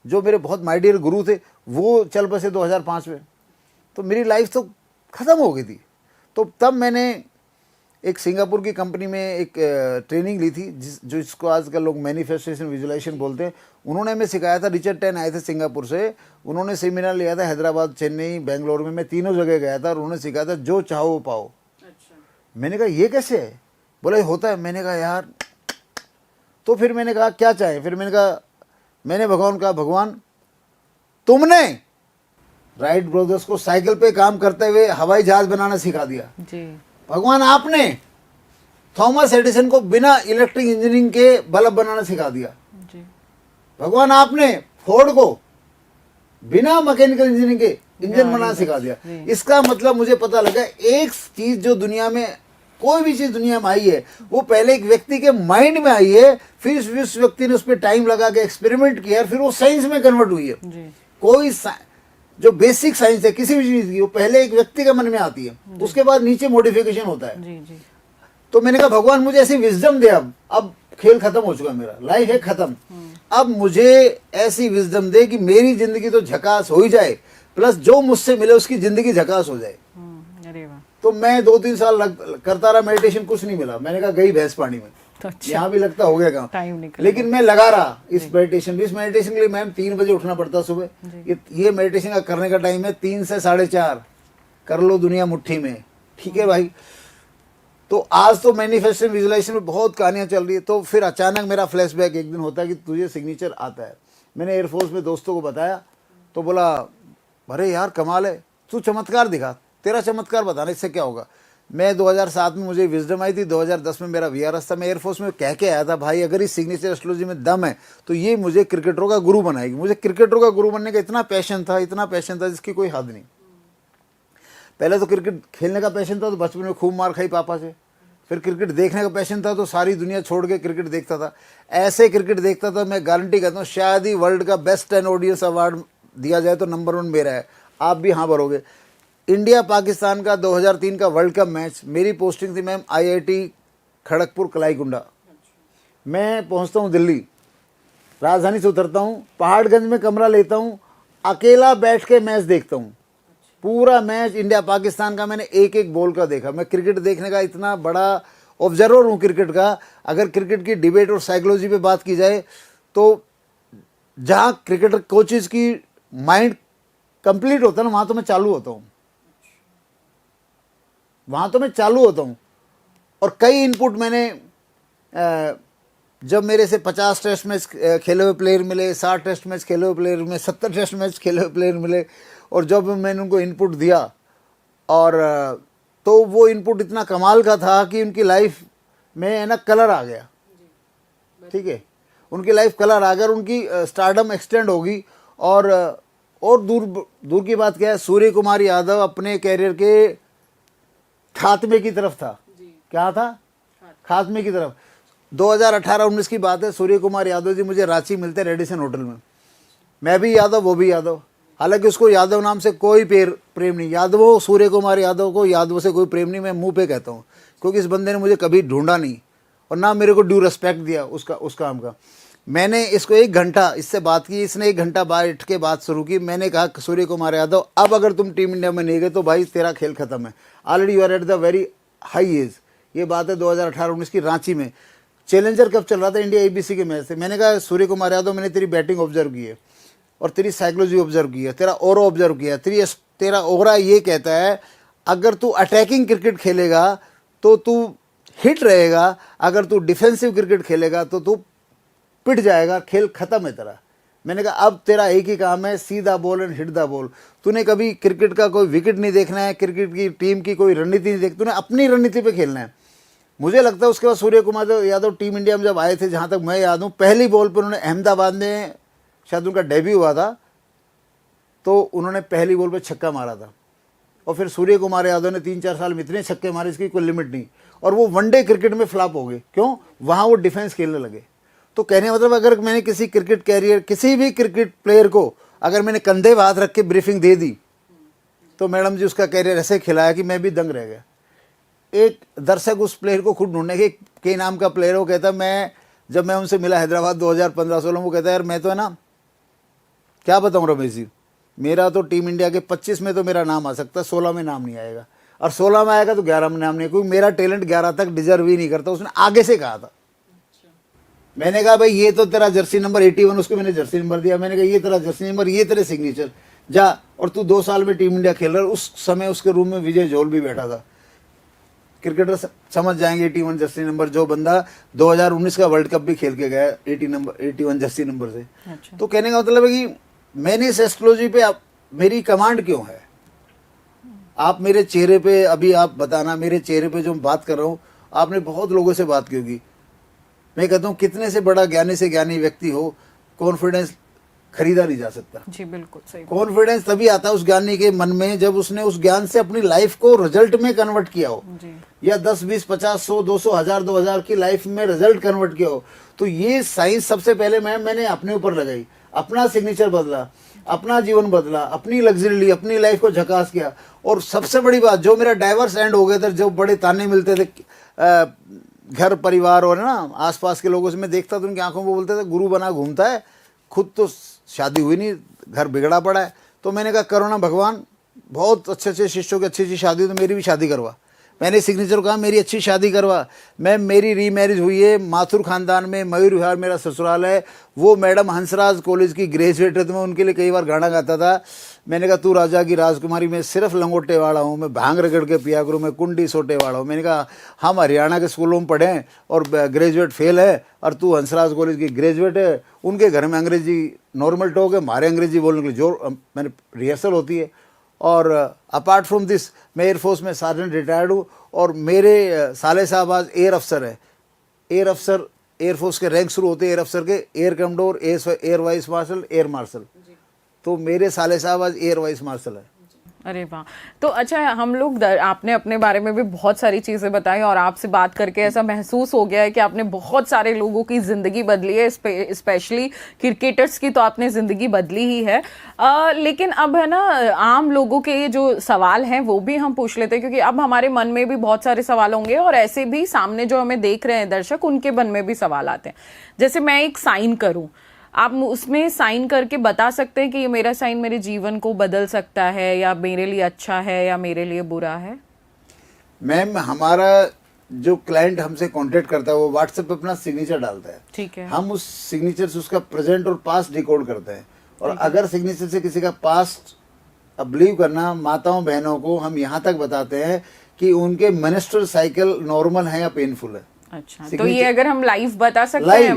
S3: जो मेरे बहुत माय डियर गुरु थे, वो चल बसे 2005 में, तो मेरी लाइफ तो ख़त्म हो गई थी। तो तब मैंने एक सिंगापुर की कंपनी में एक ट्रेनिंग ली थी, जो इसको आजकल लोग मैनिफेस्टेशन विजुलाइजेशन बोलते हैं। उन्होंने हमें सिखाया था, रिचर्ड टेन आए थे सिंगापुर से, उन्होंने सेमिनार लिया था हैदराबाद, चेन्नई, बेंगलोर में, मैं तीनों जगह गया था, और उन्होंने सिखाया था जो चाहो वो पाओ। अच्छा। मैंने कहा ये कैसे है? बोला ये होता है। मैंने कहा यार, तो फिर मैंने कहा क्या चाहे, फिर मैंने कहा, मैंने भगवान कहा भगवान तुमने राइट ब्रदर्स को साइकिल पे काम करते हुए हवाई जहाज बनाना सिखा दिया
S4: जी।
S3: भगवान आपने थॉमस एडिसन को बिना इलेक्ट्रिक इंजीनियरिंग के बल्ब बनाना सिखा दिया
S4: जी।
S3: भगवान आपने फोर्ड को बिना मैकेनिकल इंजीनियरिंग के इंजन बनाना सिखा दिया। इसका मतलब मुझे पता लगा एक चीज जो दुनिया में, कोई भी चीज दुनिया में आई है, वो पहले एक व्यक्ति के माइंड में आई है, फिर उस व्यक्ति ने उस पर टाइम लगा के एक्सपेरिमेंट किया, फिर वो साइंस में कन्वर्ट हुई है जी। कोई जो बेसिक साइंस है किसी भी चीज की, वो पहले एक व्यक्ति के मन में आती है, उसके बाद नीचे मॉडिफिकेशन होता है जी, जी। तो मैंने कहा भगवान मुझे ऐसी विजडम दे, अब खेल खत्म हो चुका, मेरा लाइफ है खत्म, अब मुझे ऐसी विजडम दे कि मेरी जिंदगी तो झकास हो ही जाए, प्लस जो मुझसे मिले उसकी जिंदगी झकास हो जाए।
S4: अरे वाह।
S3: तो मैं 2-3 साल करता रहा मेडिटेशन, कुछ नहीं मिला। मैंने कहा गई भैंस पानी में, तो अच्छा। यहाँ भी लगता हो गया काम, टाइम निकल, लेकिन मैं लगा रहा इस मेडिटेशन के लिए। मैम 3 बजे उठना पड़ता सुबह, ये मेडिटेशन का करने का टाइम है 3 से 4:30, कर लो दुनिया मुट्ठी में, ठीक है भाई। तो आज तो मैनिफेस्टेशन विजुलाइजेशन में बहुत कहानियां चल रही है। तो फिर अचानक मेरा फ्लैशबैक एक दिन होता है कि तुझे सिग्नेचर आता है। मैंने एयरफोर्स में दोस्तों को बताया, तो बोला अरे यार कमाल है, तू चमत्कार दिखा, तेरा चमत्कार बताना, इससे क्या होगा। मैं 2007 में मुझे विजडम आई थी, 2010 में मेरा VRS था। मैं एयरफोर्स में कह के आया था भाई अगर इस सिग्नेचर एस्ट्रोलॉजी में दम है तो ये मुझे क्रिकेटरों का गुरु बनाएगी। मुझे क्रिकेटरों का गुरु बनने का इतना पैशन था जिसकी कोई हद नहीं। पहले तो क्रिकेट खेलने का पैशन था, तो बचपन में खूब मार खाई पापा से। फिर क्रिकेट देखने का पैशन था, तो सारी दुनिया छोड़ के क्रिकेट देखता था। ऐसे क्रिकेट देखता था, मैं गारंटी करता हूँ शायद ही वर्ल्ड का बेस्ट 10 ऑडियंस अवार्ड दिया जाए तो नंबर 1 मेरा है। आप भी हाँ भरोगे। इंडिया पाकिस्तान का 2003 का वर्ल्ड कप मैच, मेरी पोस्टिंग थी मैम IIT खड़गपुर कलाईकुंडा। मैं पहुंचता हूं दिल्ली, राजधानी से उतरता हूं, पहाड़गंज में कमरा लेता हूं, अकेला बैठ के मैच देखता हूं। पूरा मैच इंडिया पाकिस्तान का मैंने एक एक बॉल का देखा। मैं क्रिकेट देखने का इतना बड़ा ऑब्जर्वर हूँ क्रिकेट का। अगर क्रिकेट की डिबेट और साइकोलॉजी पे बात की जाए तो जहाँ क्रिकेटर कोचेज की माइंड कंप्लीट होता है ना, वहाँ तो मैं चालू होता हूँ, वहाँ तो मैं चालू होता हूँ। और कई इनपुट मैंने जब मेरे से 50 टेस्ट मैच खेले हुए प्लेयर मिले, 60 टेस्ट मैच खेले हुए प्लेयर में 70 टेस्ट मैच खेले हुए प्लेयर मिले, और जब मैंने उनको इनपुट दिया, और तो वो इनपुट इतना कमाल का था कि उनकी लाइफ में है ना कलर आ गया, ठीक है, उनकी लाइफ कलर आ गया, उनकी स्टारडम एक्सटेंड होगी। और दूर की बात क्या है, सूर्य कुमार यादव अपने कैरियर के खात्मे की तरफ था। क्या था? खात्मे की तरफ। 2018-19 की बात है, सूर्य कुमार यादव जी मुझे रांची मिलते रेडिसन होटल में, मैं भी यादव वो भी यादव, हालांकि उसको यादव नाम से कोई प्रेम नहीं, यादवों सूर्य कुमार यादव को यादव से कोई प्रेम नहीं, मैं मुंह पे कहता हूँ, क्योंकि इस बंदे ने मुझे कभी ढूंढा नहीं और ना मेरे को ड्यू रिस्पेक्ट दिया उस काम का। मैंने इसको 1 घंटा इससे बात की, इसने 1 घंटा बैठ के बात शुरू की। मैंने कहा सूर्य कुमार यादव, अब अगर तुम टीम इंडिया में नहीं गए तो भाई तेरा खेल खत्म है, already you are at the very high age. ये बात है 2018-19 की, रांची में चैलेंजर कप चल रहा था, इंडिया ABC के मैच से। मैंने कहा सूर्य कुमार यादव, मैंने तेरी बैटिंग ऑब्जर्व की है और तेरी साइकोलॉजी ऑब्जर्व की है, तेरा ओरा ऑब्जर्व किया है, तेरा ओरा ये कहता है अगर तू अटैकिंग क्रिकेट खेलेगा तो तू हिट रहेगा, अगर तू डिफेंसिव क्रिकेट खेलेगा तो तू पिट जाएगा, खेल खत्म है तेरा। मैंने कहा अब तेरा एक ही काम है, सीधा ball and hit the ball. तूने कभी क्रिकेट का कोई विकेट नहीं देखना है, क्रिकेट की टीम की कोई रणनीति नहीं देखनी, तूने अपनी रणनीति पे खेलना है। मुझे लगता है उसके बाद सूर्य कुमार यादव टीम इंडिया में जब आए थे, जहाँ तक मैं याद हूँ, पहली बॉल पर उन्होंने, अहमदाबाद में शायद उनका डेब्यू हुआ था, तो उन्होंने पहली बॉल पर छक्का मारा था। और फिर सूर्य कुमार यादव ने 3-4 साल में इतने छक्के मारे इसकी कोई लिमिट नहीं, और वो वनडे क्रिकेट में फ्लॉप हो गए। क्यों? वहाँ वो डिफेंस खेलने लगे। तो कहने मतलब अगर मैंने किसी क्रिकेट कैरियर, किसी भी क्रिकेट प्लेयर को अगर मैंने कंधे पे हाथ रख के ब्रीफिंग दे दी, तो मैडम जी उसका कैरियर ऐसे खिलाया कि मैं भी दंग रह गया। एक दर्शक उस प्लेयर को खुद ढूंढने के नाम का प्लेयर, वो कहता जब मैं उनसे मिला हैदराबाद 2015-16, वो कहता है यार मैं तो है ना, क्या बताऊँ रमेश जी, मेरा तो टीम इंडिया के 25 में तो मेरा नाम आ सकता है, 16 में नाम नहीं आएगा, और 16 में आएगा तो 11 में नाम नहीं, क्योंकि मेरा टैलेंट 11 तक डिजर्व ही नहीं करता। उसने आगे से कहा था। मैंने कहा भाई ये तो तेरा जर्सी नंबर 81, उसको मैंने जर्सी नंबर दिया। मैंने कहा ये तेरा जर्सी नंबर, ये तेरे सिग्नेचर, जा। और तू 2 साल में टीम इंडिया खेल रहा है। उस समय उसके रूम में विजय जोल भी बैठा था। क्रिकेटर समझ जाएंगे 81 जर्सी नंबर, जो बंदा 2019 का वर्ल्ड कप भी खेल के गया 81 जर्सी नंबर से।
S4: अच्छा।
S3: तो कहने का मतलब है कि मैंने इस एस्ट्रोलॉजी पे मेरी कमांड क्यों है? आप मेरे चेहरे पे, अभी आप बताना, मेरे चेहरे पे जो मैं बात कर रहा हूँ, आपने बहुत लोगों से बात की होगी। मैं कहता हूँ कितने से बड़ा ज्ञानी से ज्ञानी व्यक्ति हो, कॉन्फिडेंस खरीदा नहीं जा सकता।
S4: जी बिल्कुल सही।
S3: कॉन्फिडेंस तभी आता है उस ज्ञानी के मन में जब उसने उस ज्ञान से अपनी लाइफ को रिजल्ट में कन्वर्ट किया हो, या 10, 20, 50, 100, 200, 1000, 2000 की लाइफ में रिजल्ट कन्वर्ट किया हो। तो ये साइंस सबसे पहले मैंने अपने ऊपर लगाई, अपना सिग्नेचर बदला, अपना जीवन बदला, अपनी लग्जरी ली, अपनी लाइफ को झकास किया। और सबसे बड़ी बात, जो मेरा डाइवर्स एंड हो गया था, जो बड़े ताने मिलते थे घर परिवार और ना आसपास के लोगों से, मैं देखता था उनकी आंखों में, बोलते थे गुरु बना घूमता है, खुद तो शादी हुई नहीं, घर बिगड़ा पड़ा है। तो मैंने कहा करो ना भगवान, बहुत अच्छे अच्छे शिष्यों की अच्छी अच्छी शादी हुई, तो मेरी भी शादी करवा। मैंने सिग्नेचर को कहा मेरी अच्छी शादी करवा। मेरी रीमैरिज हुई है माथुर खानदान में, मयूर विहार मेरा ससुराल है। वो मैडम हंसराज कॉलेज की ग्रेजुएट है, तो मैं उनके लिए कई बार गाना गाता था। मैंने कहा तू राजा की राजकुमारी, मैं सिर्फ लंगोटे वाला हूँ, मैं भांग रगड़ के पिया करूँ, मैं कुंडी सोटे वाला हूँ। मैंने कहा हम हरियाणा के स्कूलों में पढ़े और ग्रेजुएट फेल है, और तू हंसराज कॉलेज की ग्रेजुएट है। उनके घर में अंग्रेजी नॉर्मल टॉक है, हमारे अंग्रेजी बोलने के लिए जो मैंने रिहर्सल होती है। और अपार्ट फ्रॉम दिस मैं एयरफोर्स में सार्जेंट रिटायर्ड हूँ, और मेरे साले साहब आज एयर अफसर है। एयर अफसर, एयरफोर्स के रैंक शुरू होते हैं एयर अफसर के, air commodore, air vice marshal, air marshal. तो मेरे साले साहब आज एयर वाइस मार्शल है।
S4: अरे वाह। तो अच्छा, हम लोग आपने अपने बारे में भी बहुत सारी चीजें बताई, और आपसे बात करके ऐसा महसूस हो गया है कि आपने बहुत सारे लोगों की जिंदगी बदली है, स्पेशली क्रिकेटर्स की तो आपने जिंदगी बदली ही है। लेकिन अब है ना, आम लोगों के जो सवाल हैं वो भी हम पूछ लेते हैं, क्योंकि अब हमारे मन में भी बहुत सारे सवाल होंगे, और ऐसे भी सामने जो हमें देख रहे हैं दर्शक, उनके मन में भी सवाल आते हैं। जैसे मैं एक साइन करूं, आप उसमें साइन करके बता सकते हैं कि ये मेरा साइन मेरे जीवन को बदल सकता है, या मेरे लिए अच्छा है या मेरे लिए बुरा है?
S3: मैम हमारा जो क्लाइंट हमसे कांटेक्ट करता है वो व्हाट्सएप पे अपना सिग्नेचर डालता है,
S4: ठीक है।
S3: हम उस सिग्नेचर से उसका प्रेजेंट और पास्ट डिकोड करते हैं। और अगर सिग्नेचर से किसी का पास्ट, अब बिलीव करना माताओं बहनों को हम यहाँ तक बताते हैं कि उनके मेंस्ट्रुअल साइकिल नॉर्मल है या पेनफुल है।
S4: अच्छा, तो ये अगर हम लाइव बता सकते हैं,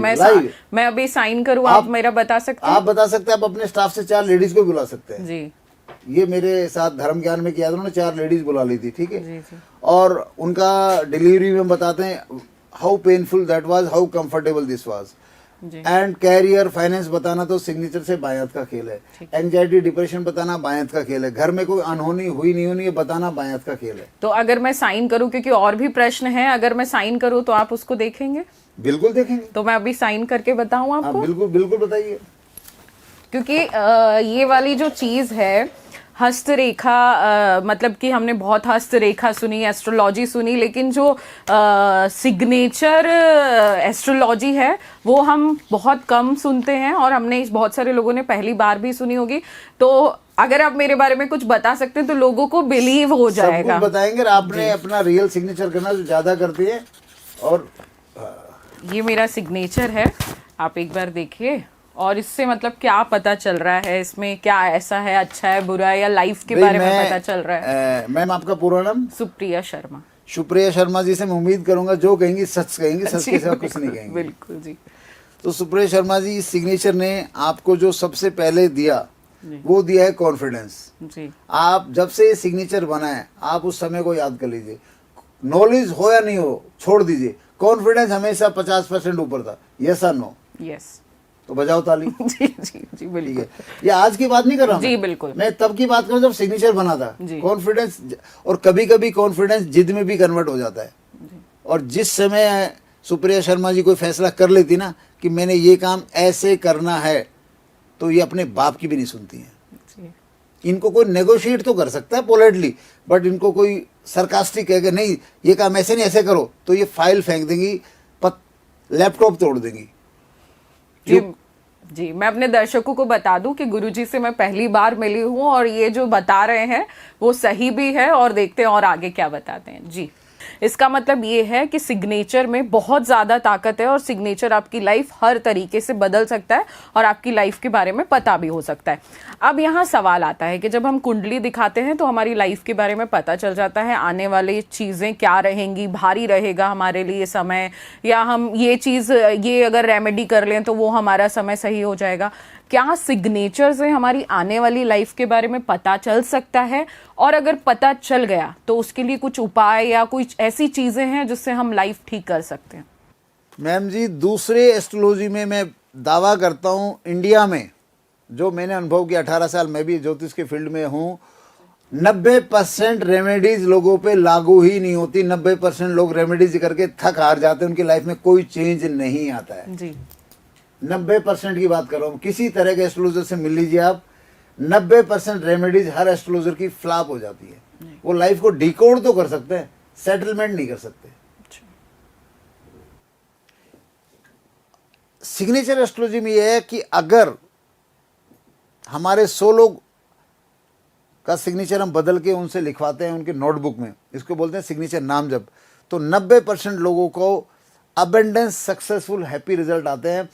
S4: मैं अभी साइन करूँ, आप मेरा बता सकते हैं?
S3: आप बता सकते हैं, आप अपने स्टाफ से 4 लेडीज को बुला सकते हैं
S4: जी।
S3: ये मेरे साथ धर्म ज्ञान में किया था, उन्होंने 4 लेडीज बुला ली थी, ठीक है
S4: जी, जी।
S3: और उनका डिलीवरी में बताते हैं how painful that was, how comfortable this was. And career finance बताना तो सिग्नेचर से बायत का खेल है। एंजाइटी डिप्रेशन बताना बायत का खेल है। घर में कोई अनहोनी हुई नहीं होनी ये बताना बायत का खेल है।
S4: तो अगर मैं साइन करूं, क्योंकि और भी प्रश्न है, अगर मैं साइन करूं तो आप उसको देखेंगे?
S3: बिल्कुल देखेंगे।
S4: तो मैं अभी साइन करके बताऊं आपको?
S3: बिल्कुल बिल्कुल बताइए।
S4: क्योंकि ये वाली जो चीज है हस्तरेखा, मतलब कि हमने बहुत हस्तरेखा सुनी, एस्ट्रोलॉजी सुनी, लेकिन जो सिग्नेचर एस्ट्रोलॉजी है वो हम बहुत कम सुनते हैं और हमने बहुत सारे लोगों ने पहली बार भी सुनी होगी। तो अगर आप मेरे बारे में कुछ बता सकते हैं तो लोगों को बिलीव हो जाएगा।
S3: सब कुछ बताएंगे। आपने अपना रियल सिग्नेचर करना जो ज्यादा करती है। और
S4: ये मेरा सिग्नेचर है, आप एक बार देखिए। और इससे मतलब क्या पता चल रहा है, इसमें क्या ऐसा है, अच्छा है, बुरा है, या लाइफ के बारे में पता चल रहा है?
S3: मैम आपका पूरा नाम?
S4: सुप्रिया शर्मा।
S3: सुप्रिया शर्मा जी से मैं उम्मीद करूंगा जो कहेंगी सच कहेंगी, सच के साथ कुछ नहीं कहेंगे।
S4: बिल्कुल जी।
S3: तो सुप्रिया शर्मा जी, इस सिग्नेचर ने आपको जो सबसे पहले दिया वो दिया है कॉन्फिडेंस
S4: जी।
S3: आप जब से ये सिग्नेचर बना है आप उस समय को याद कर लीजिए। नॉलेज हो या नहीं हो छोड़ दीजिए, कॉन्फिडेंस हमेशा 50% ऊपर था। यस और नो?
S4: यस।
S3: तो बजाओ ताली।
S4: जी जी जी बिल्कुल।
S3: ठीक है, ये आज की बात नहीं कर रहा हूं
S4: जी बिल्कुल,
S3: मैं तब की बात कर रहा हूं जब सिग्नेचर बना था। कॉन्फिडेंस, और कभी कभी कॉन्फिडेंस जिद में भी कन्वर्ट हो जाता है। और जिस समय सुप्रिया शर्मा जी कोई फैसला कर लेती ना कि मैंने ये काम ऐसे करना है, तो ये अपने बाप की भी नहीं सुनती हैं। इनको कोई नेगोशिएट तो कर सकता है पोलाइटली, बट इनको कोई सरकास्टिक कहेगा नहीं ये काम ऐसे नहीं ऐसे करो, तो ये फाइल फेंक देंगी, लैपटॉप तोड़ देंगी।
S4: जी, मैं अपने दर्शकों को बता दूं कि गुरुजी से मैं पहली बार मिली हूं और ये जो बता रहे हैं वो सही भी है, और देखते हैं और आगे क्या बताते हैं। जी, इसका मतलब ये है कि सिग्नेचर में बहुत ज़्यादा ताकत है और सिग्नेचर आपकी लाइफ हर तरीके से बदल सकता है और आपकी लाइफ के बारे में पता भी हो सकता है। अब यहाँ सवाल आता है कि जब हम कुंडली दिखाते हैं तो हमारी लाइफ के बारे में पता चल जाता है, आने वाली चीज़ें क्या रहेंगी, भारी रहेगा हमारे लिए समय, या हम ये चीज़ ये अगर रेमेडी कर लें तो वो हमारा समय सही हो जाएगा। क्या सिग्नेचर से हमारी आने वाली लाइफ के बारे में पता चल सकता है? और अगर पता चल गया तो उसके लिए कुछ उपाय या कुछ ऐसी चीजें हैं जिससे हम लाइफ ठीक कर सकते हैं?
S3: मैम जी, दूसरे एस्ट्रोलॉजी में मैं दावा करता हूं इंडिया में जो मैंने अनुभव किया, 18 साल मैं भी ज्योतिष के फील्ड में हूं, 90% रेमेडीज लोगों पे लागू ही नहीं होती। 90% लोग रेमेडीज करके थक हार जाते हैं, उनकी लाइफ में कोई चेंज नहीं आता है
S4: जी।
S3: 90% की बात कर रहा हूँ। किसी तरह के एस्ट्रोलॉजर से मिल लीजिए आप, 90% रेमेडीज हर एस्ट्रोलॉजर की फ्लॉप हो जाती है। वो लाइफ को डिकोड तो कर सकते हैं, सेटलमेंट नहीं कर सकते। सिग्नेचर एस्ट्रोलॉजी में यह है कि अगर हमारे 100 लोग का सिग्नेचर हम बदल के उनसे लिखवाते हैं उनके नोटबुक में, इसको बोलते हैं सिग्नेचर नाम जब, तो 90% लोगों को अबेंडेंस, सक्सेसफुल, हैप्पी रिजल्ट आते हैं।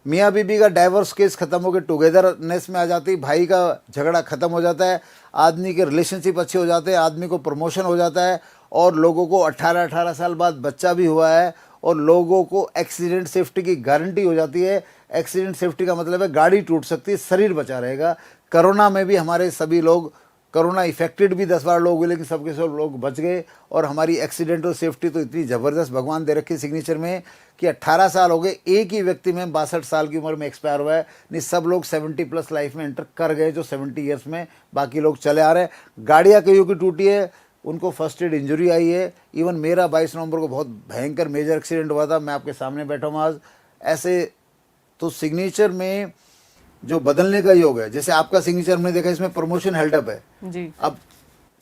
S3: मियाँ बीबी का डाइवोर्स केस खत्म होकर टुगेदरनेस में आ जाती, भाई का झगड़ा खत्म हो जाता है, आदमी के रिलेशनशिप अच्छे हो जाते हैं, आदमी को प्रमोशन हो जाता है, और लोगों को 18 साल बाद बच्चा भी हुआ है, और लोगों को एक्सीडेंट सेफ्टी की गारंटी हो जाती है। एक्सीडेंट सेफ्टी का मतलब है गाड़ी टूट सकती है, शरीर बचा रहेगा। कोरोना में भी हमारे सभी लोग, कोरोना इफेक्टेड भी 10 बार लोग हुए, लेकिन सबके सब लोग बच गए। और हमारी एक्सीडेंटल सेफ्टी तो इतनी ज़बरदस्त भगवान दे रखी सिग्नेचर में कि 18 साल हो गए, एक ही व्यक्ति में 62 साल की उम्र में एक्सपायर हुआ है। नहीं, सब लोग 70+ लाइफ में एंटर कर गए जो 70 ईयर्स में, बाकी लोग चले आ रहे हैं। गाड़ियाँ कईयों की टूटी है, उनको फर्स्ट एड इंजरी आई है। इवन मेरा 22 नवंबर को बहुत भयंकर मेजर एक्सीडेंट हुआ था, मैं आपके सामने बैठा हूँ आज। ऐसे तो सिग्नेचर में जो बदलने का योग है, जैसे आपका सिग्नेचर हमने देखा इसमें प्रमोशन हेल्डअप है
S4: जी।
S3: अब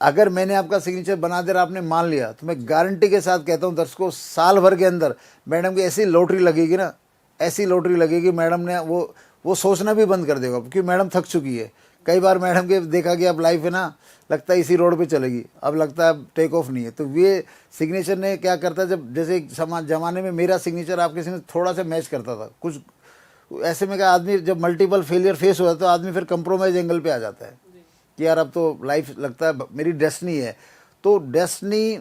S3: अगर मैंने आपका सिग्नेचर बना दे, आपने मान लिया, तो मैं गारंटी के साथ कहता हूँ दर्शकों, साल भर के अंदर मैडम की ऐसी लॉटरी लगेगी ना, ऐसी लॉटरी लगेगी, मैडम ने वो वो सोचना भी बंद कर देगा, क्योंकि मैडम थक चुकी है। कई बार मैडम के देखा कि अब लाइफ है ना, लगता है इसी रोड पे चलेगी, अब लगता है अब टेक ऑफ नहीं है। तो ये सिग्नेचर ने क्या करता है, जब जैसे एक ज़माने में मेरा सिग्नेचर आपके सिग्नेचर थोड़ा सा मैच करता था, कुछ ऐसे में क्या आदमी जब मल्टीपल फेलियर फेस हो जाता है तो आदमी फिर कंप्रोमाइज एंगल पे आ जाता है कि यार अब तो लाइफ लगता है मेरी डेस्टिनी है। तो डेस्टिनी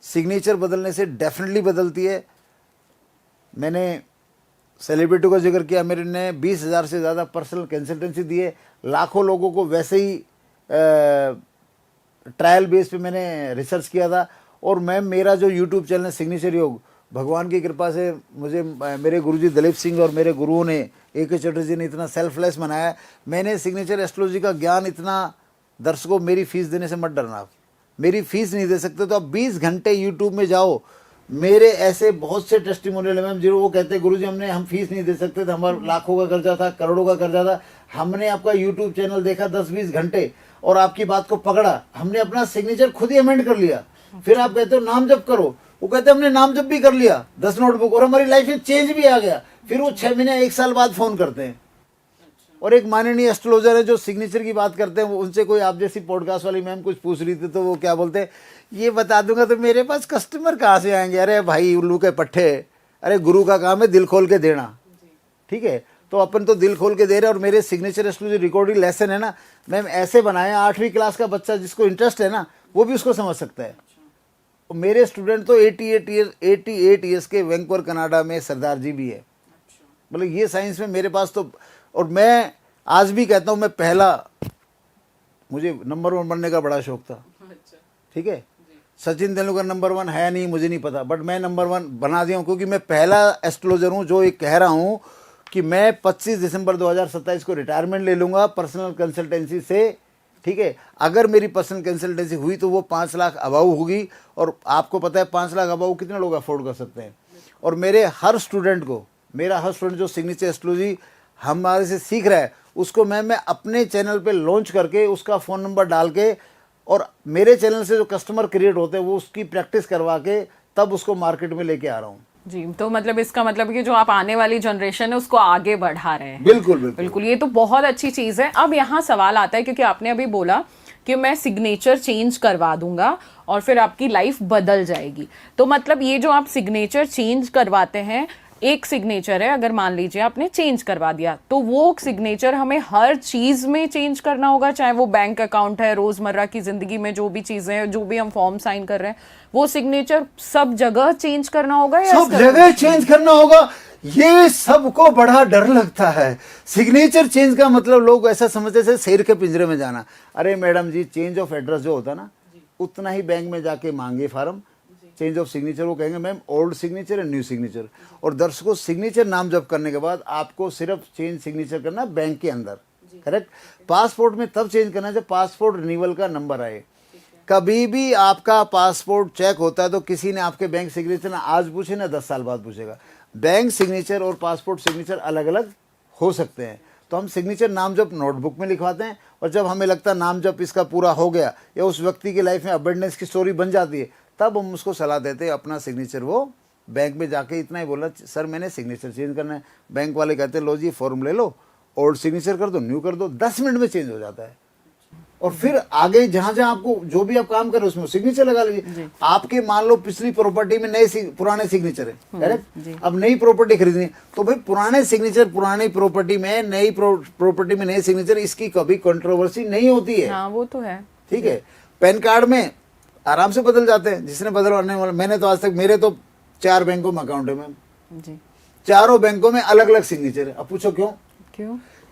S3: सिग्नेचर बदलने से डेफिनेटली बदलती है। मैंने सेलिब्रिटी का जिक्र किया, मेरे ने 20,000 से ज़्यादा पर्सनल कंसल्टेंसी दी है, लाखों लोगों को वैसे ही ट्रायल बेस पे मैंने रिसर्च किया था। और मैं मेरा जो यूट्यूब चैनल सिग्नेचर योग, भगवान की कृपा से मुझे मेरे गुरुजी दलीप सिंह और मेरे गुरुओं ने A.K. चटर्जी ने इतना सेल्फलेस बनाया। मैंने सिग्नेचर एस्ट्रोलॉजी का ज्ञान इतना, दर्शकों मेरी फीस देने से मत डरना, आप मेरी फीस नहीं दे सकते तो आप 20 घंटे यूट्यूब में जाओ। मेरे ऐसे बहुत से टेस्टिमोनियल मैम जो वो कहते हैं गुरुजी हम फीस नहीं दे सकते थे, हमारा लाखों का कर्जा था, करोड़ों का कर्जा था, हमने आपका यूट्यूब चैनल देखा 10-20 घंटे और आपकी बात को पकड़ा, हमने अपना सिग्नेचर खुद ही अमेंड कर लिया। फिर आप कहते हो नाम जप करो, वो कहते हैं हमने नाम जप भी कर लिया 10 नोटबुक और हमारी लाइफ में चेंज भी आ गया। फिर वो 6 महीने 1 साल बाद फोन करते हैं। और एक माननीय एस्ट्रोलॉजर है जो सिग्नेचर की बात करते हैं, उनसे कोई आप जैसी पॉडकास्ट वाली मैम कुछ पूछ रही थी तो वो क्या बोलते हैं, ये बता दूंगा तो मेरे पास कस्टमर कहाँ से आएंगे। अरे भाई उल्लू के पट्टे, अरे गुरु का काम है दिल खोल के देना, ठीक है। तो अपन तो दिल खोल के दे रहे हैं। और मेरे सिग्नेचर एस्ट्रोलॉजी रिकॉर्डिंग लेसन है ना मैम ऐसे बनाए, 8वीं क्लास का बच्चा जिसको इंटरेस्ट है ना वो भी उसको समझ सकता है। मेरे स्टूडेंट तो 88 ईयर्स के वैंकूवर कनाडा में सरदार जी भी है। मतलब ये साइंस में मेरे पास तो, और मैं आज भी कहता हूँ मैं पहला, मुझे नंबर 1 बनने का बड़ा शौक था, ठीक है। सचिन तेंदुलकर नंबर 1 है नहीं, मुझे नहीं पता, बट मैं नंबर 1 बना दिया हूँ क्योंकि मैं पहला एस्ट्रोलॉजर हूँ जो एक कह रहा हूँ कि मैं 25 दिसंबर 2027 को रिटायरमेंट ले लूँगा पर्सनल कंसल्टेंसी से, ठीक है। अगर मेरी पर्सनल कंसल्टेंसी हुई तो वो 5 लाख अबाउ होगी। और आपको पता है 5 लाख अबाउ कितने लोग अफोर्ड कर सकते हैं। और मेरा हर स्टूडेंट जो सिग्नेचर एस्ट्रोलॉजी हमारे से सीख रहा है उसको मैं अपने चैनल पे लॉन्च करके उसका फ़ोन नंबर डाल के और मेरे चैनल से जो कस्टमर क्रिएट होते हैं वो उसकी प्रैक्टिस करवा के तब उसको मार्केट में लेके आ रहा हूँ
S4: जी। तो मतलब इसका मतलब कि जो आप आने वाली जनरेशन है उसको आगे बढ़ा रहे हैं।
S3: बिल्कुल बिल्कुल
S4: बिल्कुल, ये तो बहुत अच्छी चीज है। अब यहाँ सवाल आता है क्योंकि आपने अभी बोला कि मैं सिग्नेचर चेंज करवा दूंगा और फिर आपकी लाइफ बदल जाएगी। तो मतलब ये जो आप सिग्नेचर चेंज करवाते हैं, एक सिग्नेचर है, अगर मान लीजिए आपने चेंज करवा दिया तो वो सिग्नेचर हमें हर चीज में चेंज करना होगा, चाहे वो बैंक अकाउंट है, रोजमर्रा की जिंदगी में जो भी चीजें हैं, जो भी हम फॉर्म साइन कर रहे हैं, वो सिग्नेचर सब जगह चेंज करना होगा या
S3: सब जगह चेंज करना होगा? ये सबको बड़ा डर लगता है। सिग्नेचर चेंज का मतलब लोग ऐसा समझते हैं शेर के पिंजरे में जाना। अरे मैडम जी, चेंज ऑफ एड्रेस जो होता है ना उतना ही बैंक में जाके मांगे फार्म, चेंज ऑफ सिग्नेचर वो कहेंगे ma'am old signature and new signature. और दर्शकों, सिग्नेचर नाम जप करने के बाद आपको सिर्फ चेंज सिग्नेचर करना बैंक के अंदर, करेक्ट। पासपोर्ट में तब चेंज करना जब पासपोर्ट रिन्यूअल का नंबर आए। कभी भी आपका पासपोर्ट चेक होता है तो किसी ने आपके बैंक सिग्नेचर ना आज पूछे ना 10 साल बाद पूछेगा। बैंक सिग्नेचर और पासपोर्ट सिग्नेचर अलग अलग हो सकते हैं। तो हम सिग्नेचर नाम जप नोटबुक में लिखवाते हैं और जब हमें लगता है नाम जप इसका पूरा हो गया या उस व्यक्ति की लाइफ में अबेंडेंस की स्टोरी बन जाती है तब हम उसको सलाह देते हैं अपना सिग्नेचर वो बैंक में जाके इतना ही बोला सर मैंने सिग्नेचर चेंज करना है। बैंक वाले कहते हैं लो जी फॉर्म ले लो, ओल्ड सिग्नेचर कर दो, न्यू कर दो, 10 मिनट में चेंज हो जाता है। और फिर आगे जहां जहां आपको जो भी आप काम कर रहे हो उसमें सिग्नेचर लगा लीजिए। आपके मान लो पिछली प्रॉपर्टी में पुराने सिग्नेचर है, करेक्ट। अब नई प्रॉपर्टी खरीदनी तो भाई पुराने सिग्नेचर पुरानी प्रॉपर्टी में, नई प्रॉपर्टी में नए सिग्नेचर, इसकी कभी कंट्रोवर्सी नहीं होती है।
S4: हाँ, वो तो है,
S3: ठीक है। पैन कार्ड में आराम से बदल जाते हैं, जिसने बदलवाने वाला। मैंने तो आज तक, मेरे तो 4 बैंकों में अकाउंट है मैम
S4: जी,
S3: चारों बैंकों में अलग अलग सिग्नेचर है। अब पूछो क्यों?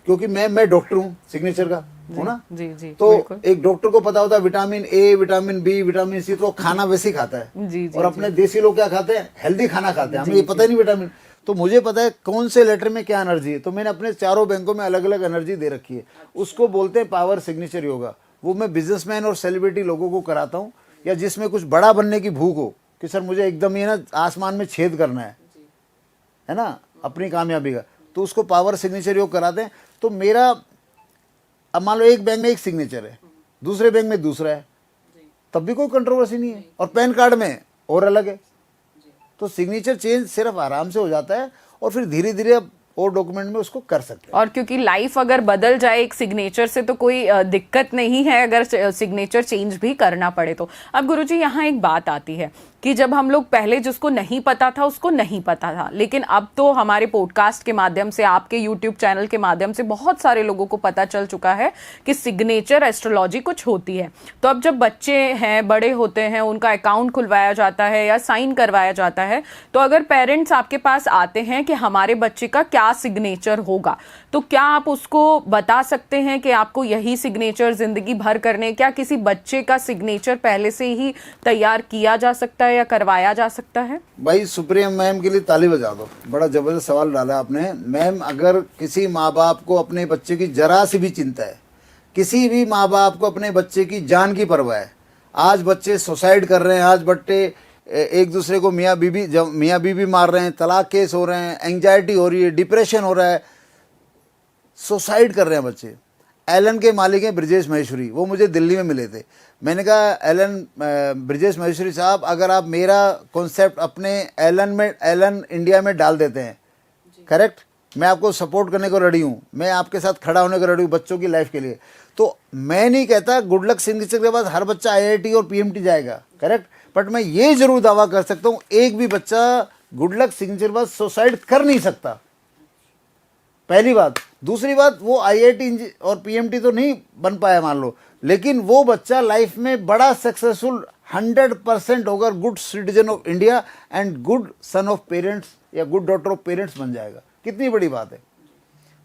S3: क्योंकि मैं डॉक्टर हूँ, सिग्नेचर का हूँ ना।
S4: जी जी।
S3: तो एक डॉक्टर को पता होता है vitamin A, vitamin B, vitamin C, तो खाना वैसे ही खाता है।
S4: जी,
S3: और अपने देसी लोग क्या खाते हैं? हेल्दी खाना खाते हैं। हमें ये पता ही नहीं विटामिन। तो मुझे पता है कौन से लेटर में क्या एनर्जी है, तो मैंने अपने चारों बैंकों में अलग अलग एनर्जी दे रखी है। उसको बोलते हैं पावर सिग्नेचर योगा। वो मैं बिजनेसमैन और सेलिब्रिटी लोगों को कराता हूँ, या जिसमें कुछ बड़ा बनने की भूख हो कि सर मुझे एकदम ये ना आसमान में छेद करना है ना अपनी कामयाबी का, तो उसको पावर सिग्नेचर योग कराते हैं। तो मेरा अब मान लो एक बैंक में एक सिग्नेचर है, दूसरे बैंक में दूसरा है, तब भी कोई कंट्रोवर्सी नहीं है। और पैन कार्ड में और अलग है। तो सिग्नेचर चेंज सिर्फ आराम से हो जाता है और फिर धीरे धीरे अब और डॉक्यूमेंट में उसको कर सकते हैं।
S4: और क्योंकि लाइफ अगर बदल जाए एक सिग्नेचर से तो कोई दिक्कत नहीं है अगर सिग्नेचर चेंज भी करना पड़े तो। अब गुरुजी यहाँ एक बात आती है कि जब हम लोग पहले जिसको नहीं पता था उसको नहीं पता था, लेकिन अब तो हमारे पॉडकास्ट के माध्यम से, आपके यूट्यूब चैनल के माध्यम से बहुत सारे लोगों को पता चल चुका है कि सिग्नेचर एस्ट्रोलॉजी कुछ होती है। तो अब जब बच्चे हैं, बड़े होते हैं, उनका अकाउंट खुलवाया जाता है या साइन करवाया जाता है, तो अगर पेरेंट्स आपके पास आते हैं कि हमारे बच्चे का क्या सिग्नेचर होगा, तो क्या आप उसको बता सकते हैं कि आपको यही सिग्नेचर जिंदगी भर करने? क्या किसी बच्चे का सिग्नेचर पहले से ही तैयार किया जा सकता है या करवाया जा सकता है?
S3: भाई सुप्रिया मैम के लिए ताली बजा दो, बड़ा जबरदस्त सवाल डाला आपने। मैम, अगर किसी माँ बाप को अपने बच्चे की जरा सी भी चिंता है, किसी भी माँ बाप को अपने बच्चे की जान की परवाह है, आज बच्चे सुसाइड कर रहे हैं, आज बच्चे एक दूसरे को मियाँ बीबी मार रहे हैं, तलाक केस हो रहे हैं, एंजाइटी हो रही है, डिप्रेशन हो रहा है, सुसाइड कर रहे हैं बच्चे। एलन के मालिक हैं ब्रिजेश महेश्वरी, वो मुझे दिल्ली में मिले थे। मैंने कहा ब्रिजेश महेश्वरी साहब, अगर आप मेरा कॉन्सेप्ट अपने एलन इंडिया में डाल देते हैं, करेक्ट, मैं आपको सपोर्ट करने को रेडी हूँ, मैं आपके साथ खड़ा होने को रेडी हूँ बच्चों की लाइफ के लिए। तो मैं नहीं कहता गुड लक सिग्नेचर के बाद हर बच्चा IIT और PMT जाएगा, करेक्ट, बट मैं ये जरूर दावा कर सकता हूँ एक भी बच्चा गुड लक सिग्नेचर के बाद सुसाइड कर नहीं सकता, पहली बात। दूसरी बात, वो IIT और PMT तो नहीं बन पाया मान लो, लेकिन वो बच्चा लाइफ में बड़ा सक्सेसफुल 100% होगा, good citizen of India and good son of parents या गुड डॉटर ऑफ पेरेंट्स बन जाएगा। कितनी बड़ी बात है।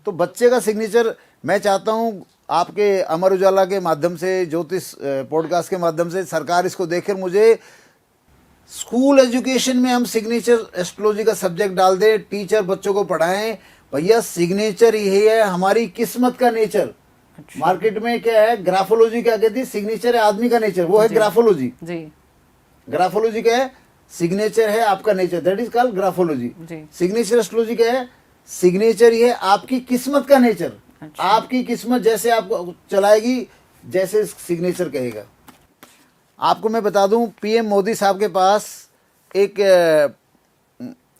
S3: तो बच्चे का सिग्नेचर मैं चाहता हूँ आपके अमर उजाला के माध्यम से, ज्योतिष पॉडकास्ट के माध्यम से सरकार इसको देखकर मुझे स्कूल एजुकेशन में हम सिग्नेचर एस्ट्रोलॉजी का सब्जेक्ट डाल दें, टीचर बच्चों को पढ़ाएं। भैया सिग्नेचर ही है हमारी किस्मत का नेचर। मार्केट में क्या है, ग्राफोलॉजी क्या कहती है, सिग्नेचर है आदमी का नेचर, वो है ग्राफोलॉजी। ग्राफोलॉजी क्या है, सिग्नेचर है आपका nature, that is called graphology. Signature astrology क्या है, सिग्नेचर ही है आपकी किस्मत का नेचर। आपकी किस्मत जैसे आपको चलाएगी, जैसे सिग्नेचर कहेगा। आपको मैं बता दूं, PM मोदी साहब के पास एक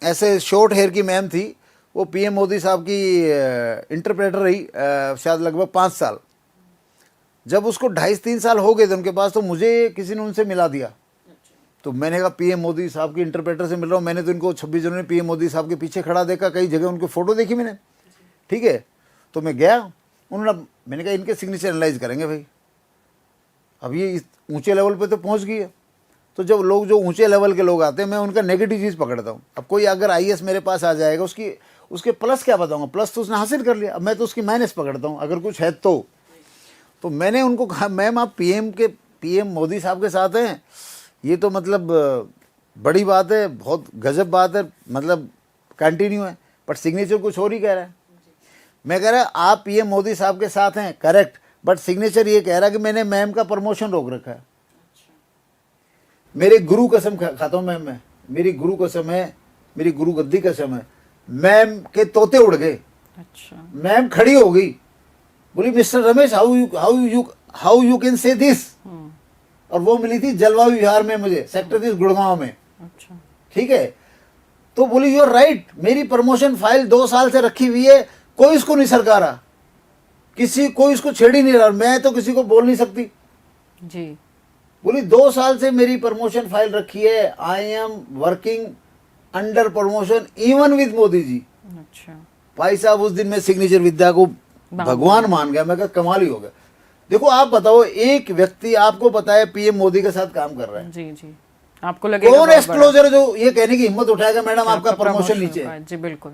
S3: ऐसे शॉर्ट हेयर की मैम थी, वो PM मोदी साहब की इंटरप्रेटर रही शायद लगभग 5 साल। जब उसको 2.5-3 साल हो गए थे उनके पास, तो मुझे किसी ने उनसे मिला दिया। तो मैंने कहा PM मोदी साहब की इंटरप्रेटर से मिल रहा हूँ। मैंने तो इनको 26 जनवरी PM मोदी साहब के पीछे खड़ा देखा, कई जगह उनकी फ़ोटो देखी मैंने, ठीक है। तो मैं गया, मैंने कहा इनके सिग्नेचर एनालाइज करेंगे भाई, अब ये ऊंचे लेवल पे तो पहुंच गई है। तो जब लोग जो ऊंचे लेवल के लोग आते हैं, मैं उनका नेगेटिव चीज़ पकड़ता हूँ। अब कोई अगर IAS मेरे पास आ जाएगा, उसके प्लस क्या बताऊँगा, प्लस तो उसने हासिल कर लिया, अब मैं तो उसकी माइनस पकड़ता हूँ अगर कुछ है तो मैंने उनको कहा, मैम आप PM मोदी साहब के साथ हैं, ये तो मतलब बड़ी बात है, बहुत गजब बात है, मतलब कंटिन्यू है, बट सिग्नेचर कुछ और ही कह रहा है। मैं कह रहा आप PM मोदी साहब के साथ हैं, करेक्ट, बट सिग्नेचर ये कह रहा है कि मैंने मैम का प्रमोशन रोक रखा है। मेरे गुरु कसम खाता हूँ मैम, मैं मेरी गुरु कसम है, मेरी गुरु गद्दी कसम है, मैम के तोते उड़ गए। मैम खड़ी हो गई, बोली mister Ramesh how you can say this. और वो मिली थी जलवायु विहार में मुझे, सेक्टर 30 गुड़गांव में, ठीक है। तो बोली यू आर राइट, मेरी प्रमोशन फाइल 2 साल से रखी हुई है, कोई इसको नहीं सरका रहा, कोई इसको छेड़ ही नहीं रहा, मैं तो किसी को बोल नहीं सकती
S4: जी।
S3: बोली 2 साल से मेरी प्रमोशन फाइल रखी है, I am working under promotion even with Modi ji. भाई साहब उस दिन मैं सिग्नेचर विद्या को भगवान मान गया। मैं कहा कमाल ही हो गया। देखो आप बताओ, एक व्यक्ति आपको पता है PM मोदी के साथ काम कर रहा है,
S4: जी, आपको लगेगा
S3: कौन एस्ट्रोलॉजर जो ये कहने की हिम्मत उठाएगा मैडम आपका प्रमोशन नीचे है?
S4: जी बिल्कुल,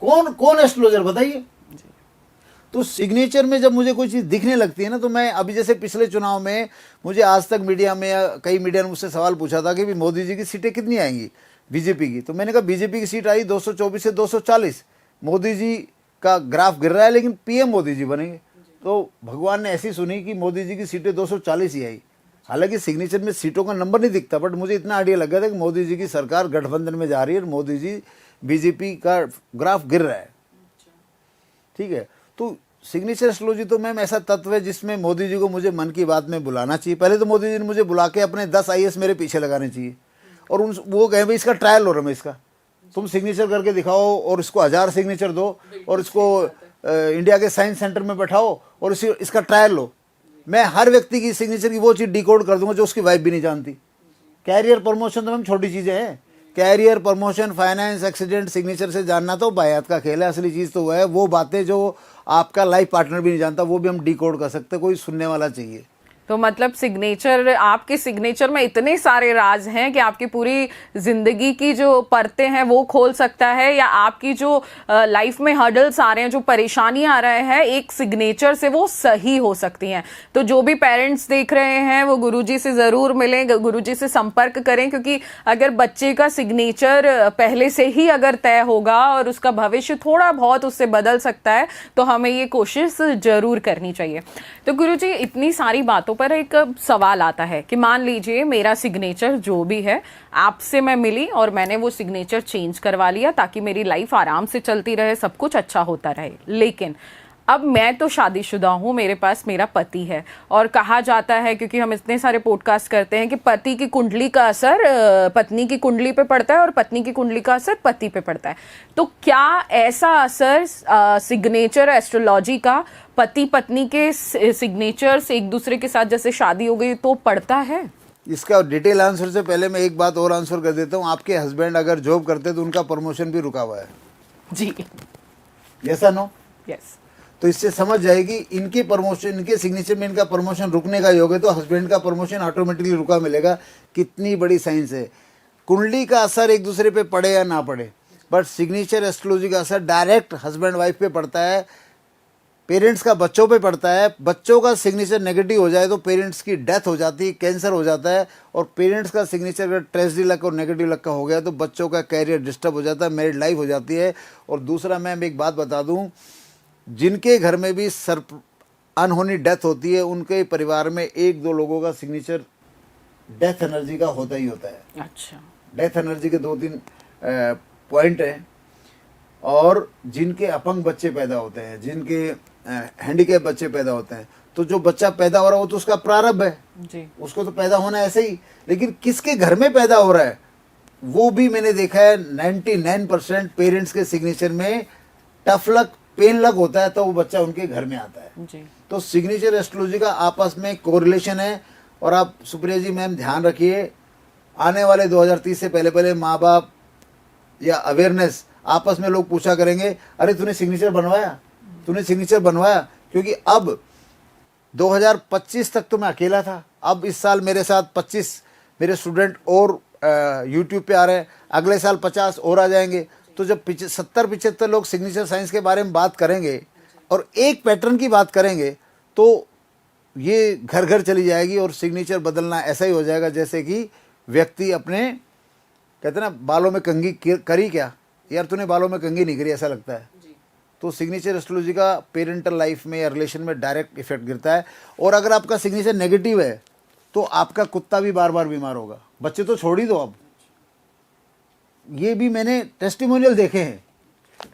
S3: कौन एस्ट्रोलॉजर बताइए। तो सिग्नेचर में जब मुझे कोई चीज़ दिखने लगती है ना, तो मैं अभी जैसे पिछले चुनाव में मुझे आज तक मीडिया में या कई मीडिया ने मुझसे सवाल पूछा था कि भी मोदी जी की सीटें कितनी आएंगी बीजेपी की। तो मैंने कहा बीजेपी की सीट आई 224 से 240, मोदी जी का ग्राफ गिर रहा है, लेकिन PM मोदी जी बनेंगे। तो भगवान ने ऐसी सुनी कि मोदी जी की सीटें 240 ही आई। हालांकि सिग्नेचर में सीटों का नंबर नहीं दिखता, बट मुझे इतना आइडिया लग गया था कि मोदी जी की सरकार गठबंधन में जा रही है और मोदी जी बीजेपी का ग्राफ गिर रहा है, ठीक है। तो सिग्नेचर एस्ट्रोलॉजी तो मैम ऐसा तत्व है जिसमें मोदी जी को मुझे मन की बात में बुलाना चाहिए। पहले तो मोदी जी ने मुझे बुला के अपने 10 IAS मेरे पीछे लगाने चाहिए और वो कहें भाई इसका ट्रायल हो रहा है इसका, तुम सिग्नेचर करके दिखाओ और इसको 1000 सिग्नेचर दो और इसको इंडिया के साइंस सेंटर में बैठाओ और इसका ट्रायल लो। मैं हर व्यक्ति की सिग्नेचर की वो चीज़ डिकोड कर दूंगा जो उसकी वाइफ भी नहीं जानती। कैरियर प्रमोशन तो मैम छोटी चीज़ें हैं। Career promotion, finance, accident, signature से जानना तो बायात का खेल है। असली चीज़ तो है वो बातें जो आपका लाइफ पार्टनर भी नहीं जानता, वो भी हम डिकोड कर सकते। कोई सुनने वाला चाहिए।
S4: तो मतलब सिग्नेचर, आपके सिग्नेचर में इतने सारे राज हैं कि आपकी पूरी जिंदगी की जो परतें हैं वो खोल सकता है, या आपकी जो लाइफ में हर्डल्स आ रहे हैं, जो परेशानियां आ रहे हैं, एक सिग्नेचर से वो सही हो सकती हैं। तो जो भी पेरेंट्स देख रहे हैं वो गुरुजी से जरूर मिलें, गुरुजी से संपर्क करें, क्योंकि अगर बच्चे का सिग्नेचर पहले से ही अगर तय होगा और उसका भविष्य थोड़ा बहुत उससे बदल सकता है, तो हमें ये कोशिश जरूर करनी चाहिए। तो गुरुजी, इतनी सारी बातों पर एक सवाल आता है कि मान लीजिए मेरा सिग्नेचर जो भी है, आपसे मैं मिली और मैंने वो सिग्नेचर चेंज करवा लिया ताकि मेरी लाइफ आराम से चलती रहे, सब कुछ अच्छा होता रहे, लेकिन अब मैं तो शादीशुदा हूँ, मेरे पास मेरा पति है, और कहा जाता है, क्योंकि हम इतने सारे पॉडकास्ट करते हैं, कि पति की कुंडली का असर पत्नी की कुंडली पे पड़ता है और पत्नी की कुंडली का असर पति पे पड़ता है। तो क्या ऐसा असर सिग्नेचर एस्ट्रोलॉजी का पति पत्नी के सिग्नेचर से एक दूसरे के साथ जैसे शादी हो गई तो पड़ता है?
S3: इसका डिटेल आंसर से पहले मैं एक बात और आंसर कर देता हूँ। आपके हस्बैंड अगर जॉब करते तो उनका प्रमोशन भी रुका हुआ है
S4: जी।
S3: ऐसा नो?
S4: यस।
S3: तो इससे समझ जाएगी इनके प्रमोशन, इनके सिग्नेचर में इनका प्रमोशन रुकने का योग है, तो हस्बैंड का प्रमोशन ऑटोमेटिकली रुका मिलेगा। कितनी बड़ी साइंस है। कुंडली का असर एक दूसरे पे पड़े या ना पड़े, बट सिग्नेचर एस्ट्रोलॉजी का असर डायरेक्ट हस्बैंड वाइफ पे पड़ता है, पेरेंट्स का बच्चों पे पड़ता है। बच्चों का सिग्नेचर नेगेटिव हो जाए तो पेरेंट्स की डेथ हो जाती है, कैंसर हो जाता है। और पेरेंट्स का सिग्नेचर अगर ट्रेजेडी लक और नेगेटिव लक का हो गया तो बच्चों का कैरियर डिस्टर्ब हो जाता है, मैरिड लाइफ हो जाती है। और दूसरा मैं एक बात बता दूं, जिनके घर में भी अनहोनी डेथ होती है, उनके परिवार में 1-2 लोगों का सिग्नेचर डेथ एनर्जी का होता ही होता है।
S4: अच्छा।
S3: डेथ एनर्जी के 2-3 पॉइंट हैं। और जिनके अपंग बच्चे पैदा होते हैं, जिनके हैंडीकैप बच्चे पैदा होते हैं, तो जो बच्चा पैदा हो रहा है वो तो उसका प्रारब्ध है
S4: जी,
S3: उसको तो पैदा होना ऐसे ही। लेकिन किसके घर में पैदा हो रहा है वो भी मैंने देखा है। 99% पेरेंट्स के सिग्नेचर में टफ लक, पेन लक होता है, तो वो बच्चा उनके घर में आता है
S4: जी।
S3: तो सिग्नेचर एस्ट्रोलॉजी का आपस में कोरिलेशन है। और आप सुप्रिया जी मैम ध्यान रखिए, आने वाले 2030 से पहले माँ बाप या अवेयरनेस आपस में लोग पूछा करेंगे, अरे तूने सिग्नेचर बनवाया, तूने सिग्नेचर बनवाया। क्योंकि अब 2025 तक तो मैं अकेला था, अब इस साल मेरे साथ 25 मेरे स्टूडेंट और यूट्यूब पे आ रहे हैं, अगले साल 50 और आ जाएंगे। तो जब 70-75 लोग सिग्नेचर साइंस के बारे में बात करेंगे और एक पैटर्न की बात करेंगे तो ये घर घर चली जाएगी। और सिग्नेचर बदलना ऐसा ही हो जाएगा जैसे कि व्यक्ति अपने, कहते ना बालों में कंघी करी क्या, यार तूने बालों में कंघी नहीं करी, ऐसा लगता है। तो सिग्नेचर एस्ट्रोलॉजी का पेरेंटल लाइफ में या रिलेशन में डायरेक्ट इफेक्ट गिरता है। और अगर आपका सिग्नेचर नेगेटिव है तो आपका कुत्ता भी बार बार बीमार होगा, बच्चे तो छोड़ ही दो। अब ये भी मैंने टेस्टिमोनियल देखे हैं,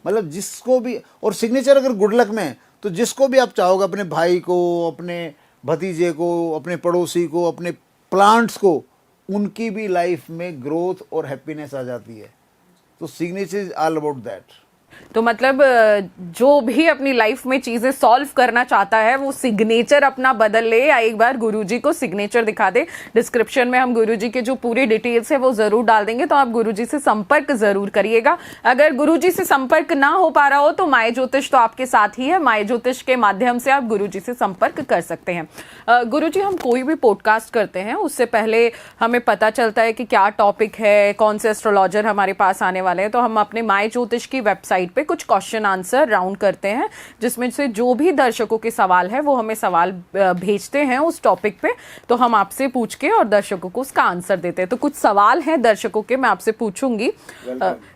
S3: मतलब जिसको भी, और सिग्नेचर अगर गुड लक में है तो जिसको भी आप चाहोगे, अपने भाई को, अपने भतीजे को, अपने पड़ोसी को, अपने प्लांट्स को, उनकी भी लाइफ में ग्रोथ और हैप्पीनेस आ जाती है। तो signature is all about that.
S4: तो मतलब जो भी अपनी लाइफ में चीजें सॉल्व करना चाहता है वो सिग्नेचर अपना बदल ले, या एक बार गुरुजी को सिग्नेचर दिखा दे। डिस्क्रिप्शन में हम गुरुजी के जो पूरी डिटेल्स है वो जरूर डाल देंगे, तो आप गुरुजी से संपर्क जरूर करिएगा। अगर गुरुजी से संपर्क ना हो पा रहा हो तो माय ज्योतिष तो आपके साथ ही है। माय ज्योतिष के माध्यम से आप गुरुजी से संपर्क कर सकते हैं। गुरुजी, हम कोई भी पॉडकास्ट करते हैं उससे पहले हमें पता चलता है कि क्या टॉपिक है, कौन से एस्ट्रोलॉजर हमारे पास आने वाले हैं, तो हम अपने माय ज्योतिष की वेबसाइट पे कुछ क्वेश्चन आंसर राउंड करते हैं, जिसमें से जो भी दर्शकों के सवाल है वो हमें सवाल भेजते हैं उस टॉपिक पे, तो हम आपसे पूछ के और दर्शकों को उसका आंसर देते हैं। तो कुछ सवाल हैं दर्शकों के, मैं आपसे पूछूंगी,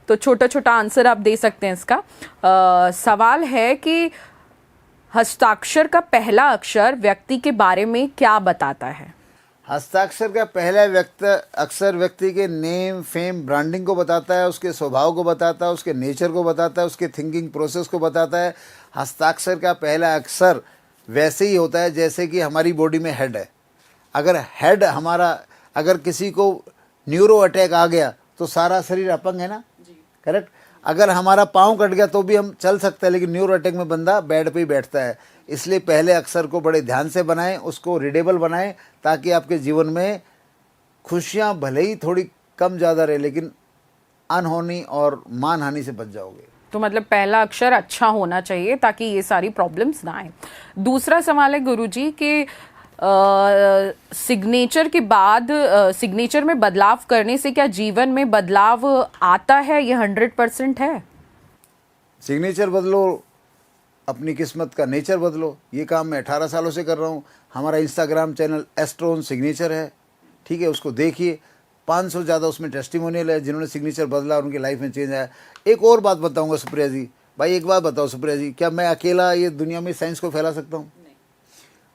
S4: तो छोटा छोटा आंसर आप दे सकते हैं इसका। सवाल है कि हस्ताक्षर का पहला अक्षर व्यक्ति के बारे में क्या बताता है?
S3: हस्ताक्षर का पहला अक्षर व्यक्ति के नेम, फेम, ब्रांडिंग को बताता है, उसके स्वभाव को बताता है, उसके नेचर को बताता है, उसके थिंकिंग प्रोसेस को बताता है। हस्ताक्षर का पहला अक्षर वैसे ही होता है जैसे कि हमारी बॉडी में हेड है। अगर हेड हमारा, अगर किसी को न्यूरो अटैक आ गया तो सारा शरीर अपंग है ना, करेक्ट। अगर हमारा पाँव कट गया तो भी हम चल सकते हैं, लेकिन न्यूरो अटैक में बंदा बेड पे ही बैठता है। इसलिए पहले अक्षर को बड़े ध्यान से बनाएं, उसको रीडेबल बनाएं, ताकि आपके जीवन में खुशियां भले ही थोड़ी कम ज़्यादा रहे, लेकिन अनहोनी और मानहानि से बच जाओगे।
S4: तो मतलब पहला अक्षर अच्छा होना चाहिए ताकि ये सारी प्रॉब्लम्स ना आए। दूसरा सवाल है गुरुजी कि सिग्नेचर के बाद सिग्नेचर में बदलाव करने से क्या जीवन में बदलाव आता है? ये 100% है?
S3: सिग्नेचर बदलो, अपनी किस्मत का नेचर बदलो। ये काम मैं 18 सालों से कर रहा हूँ। हमारा इंस्टाग्राम चैनल एस्ट्रोन सिग्नेचर है, ठीक है, उसको देखिए। 500 ज़्यादा उसमें टेस्टिमोनियल है जिन्होंने सिग्नेचर बदला और उनकी लाइफ में चेंज आया। एक और बात बताऊंगा सुप्रिया जी, भाई एक बात बताओ सुप्रिया जी, क्या मैं अकेला ये दुनिया में साइंस को फैला सकता हूँ?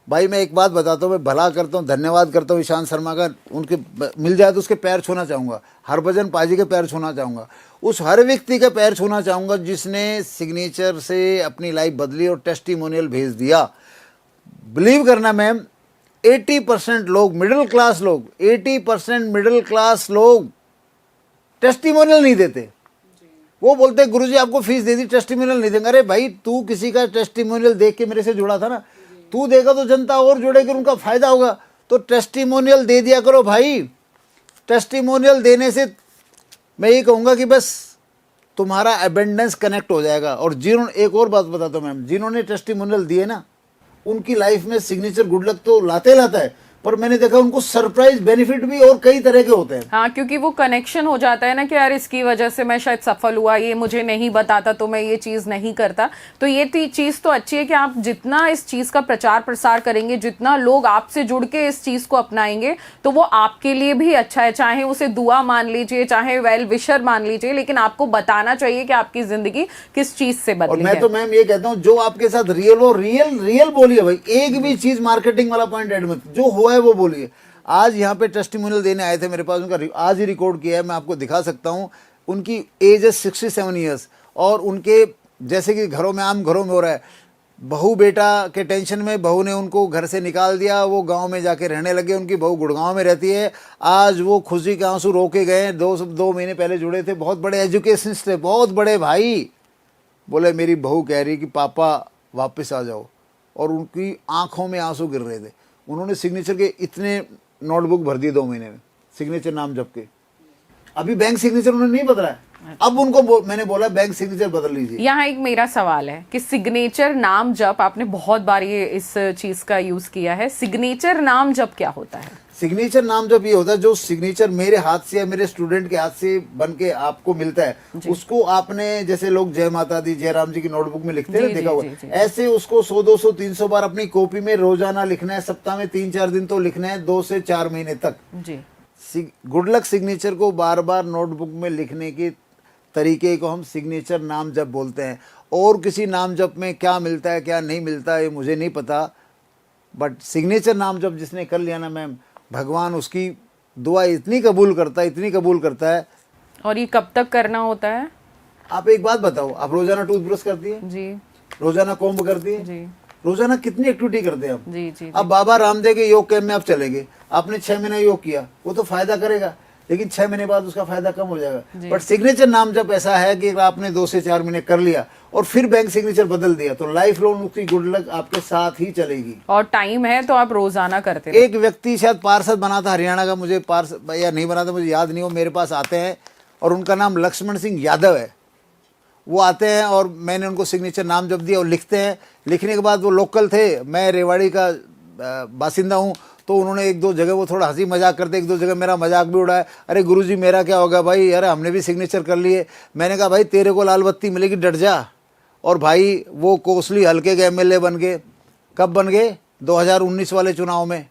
S3: भाई मैं एक बात बताता हूँ, मैं भला करता हूँ, धन्यवाद करता हूँ ईशांत शर्मा का। उनके मिल जाए तो उसके पैर छूना चाहूँगा, हरभजन पाजी के पैर छूना चाहूँगा, उस हर व्यक्ति के पैर छूना चाहूँगा जिसने सिग्नेचर से अपनी लाइफ बदली और टेस्टिमोनियल भेज दिया। बिलीव करना मैम, 80% लोग, मिडिल क्लास लोग, 80% मिडिल क्लास लोग टेस्टिमोनियल नहीं देते। वो बोलते हैं गुरुजी आपको फीस दे दी, टेस्टिमोनियल नहीं देंगे। अरे भाई तू किसी का टेस्टिमोनियल देख के मेरे से जुड़ा था ना, तू देगा तो जनता और जुड़ेगी, उनका फायदा होगा। तो टेस्टिमोनियल दे दिया करो भाई। टेस्टिमोनियल देने से मैं ये कहूँगा कि बस तुम्हारा अबेंडेंस कनेक्ट हो जाएगा। और जिन्होंने, एक और बात बताता हूँ मैम, जिन्होंने टेस्टिमोनियल दिए ना, उनकी लाइफ में सिग्नेचर गुड लक तो लाते लाता है, पर मैंने देखा उनको सरप्राइज बेनिफिट भी और कई तरह के होते हैं।
S4: हाँ, क्योंकि वो कनेक्शन हो जाता है ना कि यार इसकी वजह से मैं शायद सफल हुआ, ये मुझे नहीं बताता तो मैं ये चीज़ नहीं करता। तो ये चीज़ तो अच्छी है कि आप जितना इस चीज़ का प्रचार प्रसार करेंगे, जितना लोग आपसे जुड़ के इस चीज़ को अपनाएंगे, तो वो आपके लिए भी अच्छा है। चाहे उसे दुआ मान लीजिए, चाहे वेल विशर मान लीजिए, लेकिन आपको बताना चाहिए कि आपकी जिंदगी किस चीज़ से
S3: और
S4: बदली
S3: मैं
S4: है।
S3: तो मैम ये कहता हूँ, जो आपके साथ रियल हो, रियल बोलिए भाई। एक भी चीज़ मार्केटिंग वाला पॉइंट ऐड मत, जो हुआ है वो बोलिए। आज यहाँ पे टेस्टिमोनियल देने आए थे मेरे पास, उनका आज ही रिकॉर्ड किया है, मैं आपको दिखा सकता हूँ। उनकी एज है 67 ईयर्स, और उनके जैसे कि घरों में, आम घरों में हो रहा है, बहू बेटा के टेंशन में बहू ने उनको घर से निकाल दिया, वो गांव में जाके रहने लगे। उनकी बहू गुड़गांव में रहती है। आज वो खुशी के आंसू रो के गए। 2 महीने पहले जुड़े थे, बहुत बड़े एजुकेशनिस्ट थे, बहुत बड़े भाई। बोले मेरी बहू कह रही कि पापा वापस आ जाओ, और उनकी आंखों में आंसू गिर रहे थे। उन्होंने सिग्नेचर के इतने नोटबुक भर दिए 2 महीने में, सिग्नेचर नाम जप के। अभी बैंक सिग्नेचर उन्होंने नहीं बदला है। अब उनको मैंने बोला बैंक सिग्नेचर बदल लीजिए।
S4: यहाँ एक मेरा सवाल है कि सिग्नेचर नाम जप, आपने बहुत बार ये इस चीज का यूज किया है, सिग्नेचर नाम जप क्या होता है?
S3: सिग्नेचर नाम जब ये होता है, जो सिग्नेचर मेरे हाथ से या मेरे स्टूडेंट के हाथ से बन के आपको मिलता है, उसको आपने, जैसे लोग जय माता दी, जय राम जी की नोटबुक में लिखते हैं, देखा हुआ, ऐसे उसको 100, 200, 300 बार अपनी कॉपी में रोजाना लिखना है। सप्ताह में 3-4 दिन तो लिखना है, 2 से 4 महीने तक जी। गुड लक सिग्नेचर को बार बार नोटबुक में लिखने के तरीके को हम सिग्नेचर नाम जप बोलते हैं। और किसी नाम जप में क्या मिलता है क्या नहीं मिलता है मुझे नहीं पता, बट सिग्नेचर नाम जप जिसने कर लिया ना मैम, भगवान उसकी दुआ इतनी कबूल करता है।
S4: और ये कब तक करना होता है?
S3: आप एक बात बताओ, आप रोजाना टूथब्रश करती है
S4: जी,
S3: रोजाना कोम्ब करती है
S4: जी,
S3: रोजाना कितनी एक्टिविटी करते हैं आप?
S4: जी, जी,
S3: अब बाबा रामदेव के योग कैंप में आप चलेंगे, आपने 6 महीने योग किया, वो तो फायदा करेगा, लेकिन 6 महीने बाद उसका फायदा कम हो जाएगा। बट सिग्नेचर नाम जब ऐसा है कि आपने 2 से 4 महीने कर लिया और फिर बैंक सिग्नेचर बदल दिया, तो लाइफ लॉन्ग उसकी गुड लक आपके साथ ही चलेगी।
S4: और टाइम है तो आप रोजाना करते रहे।
S3: एक व्यक्ति शायद पार्षद बना था हरियाणा का, मुझे पार्षद या नहीं बना था मुझे याद नहीं, वो मेरे पास आते हैं और उनका नाम लक्ष्मण सिंह यादव है। वो आते हैं और मैंने उनको सिग्नेचर नाम जब दिया और लिखते हैं। लिखने के बाद वो लोकल थे, मैं रेवाड़ी का बासिंदा हूँ, तो उन्होंने 1-2 जगह वो थोड़ा हंसी मजाक करते, 1-2 जगह मेरा मजाक भी उड़ाया, अरे गुरुजी मेरा क्या होगा भाई, अरे हमने भी सिग्नेचर कर लिए। मैंने कहा भाई तेरे को लाल बत्ती मिलेगी, डट जा। और भाई वो कोसली हल्के के एमएलए बन गए। कब बन गए? 2019 वाले चुनाव में।